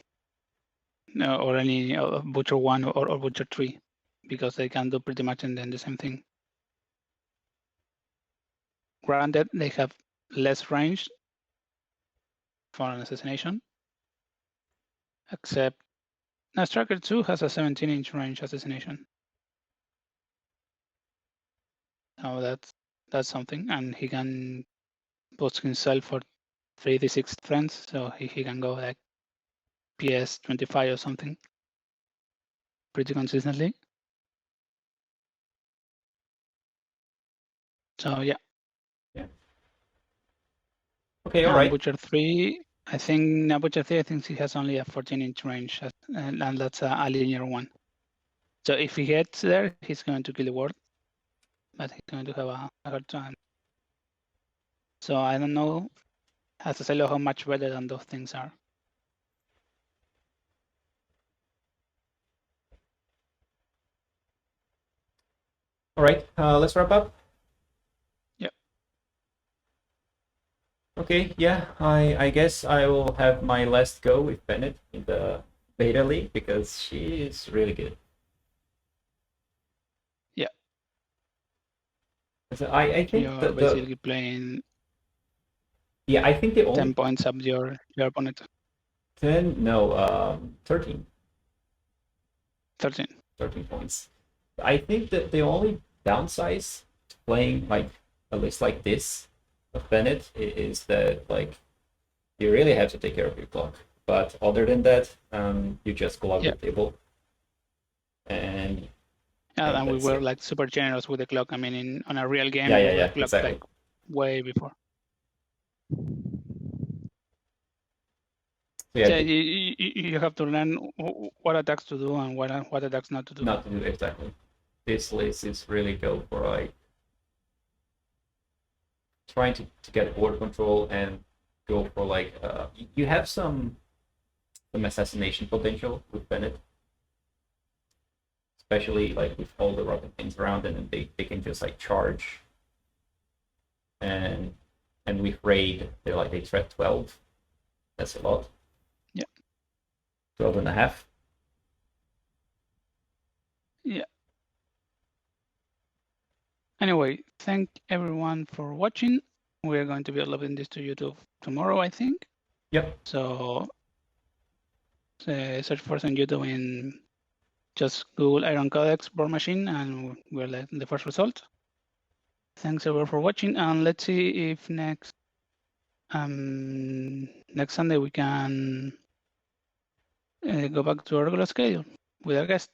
any Butcher 1 or Butcher 3, because they can do pretty much the same thing. Granted, they have less range for an assassination, except now Striker 2 has a 17-inch range assassination. So that's something, and he can boost himself for 3d6 friends, so he can go like PS 25 or something pretty consistently. So yeah. Okay, all right. Butcher 3, I think Butcher 3, I think he has only a 14-inch range, and that's a linear one. So if he gets there, he's going to kill the ward, but he's going to have a hard time. So I don't know, Azazelo, how much better than those things are. All right, let's wrap up. Yep. Okay, yeah, I guess I will have my last go with Bennet in the beta league because she is really good. Yeah. So I think you're basically playing. Yeah, I think the only 10 points up your opponent. 10? No, 13. 13. 13 points. I think that the only downside to playing like a list like this of Bennet is that like you really have to take care of your clock. But other than that, you just clog the table. And we were like super generous with the clock. I mean, on a real game, clock exactly. Like way before. So yeah, So you have to learn what attacks to do and what attacks not to do. not to do exactly. This list is really go for like trying to get board control and go for like you have some assassination potential with Bennet, especially like with all the rocket things around them, and they can just like charge. And with raid, they threat 12. That's a lot. Yeah. 12 and a half. Yeah. Anyway, thank everyone for watching. We're going to be uploading this to YouTube tomorrow, I think. Yep. So search for us on YouTube and just Google Iron Codex Brawlmachinin and we're the first result. Thanks everyone for watching, and let's see if next Sunday we can go back to our regular schedule with our guest.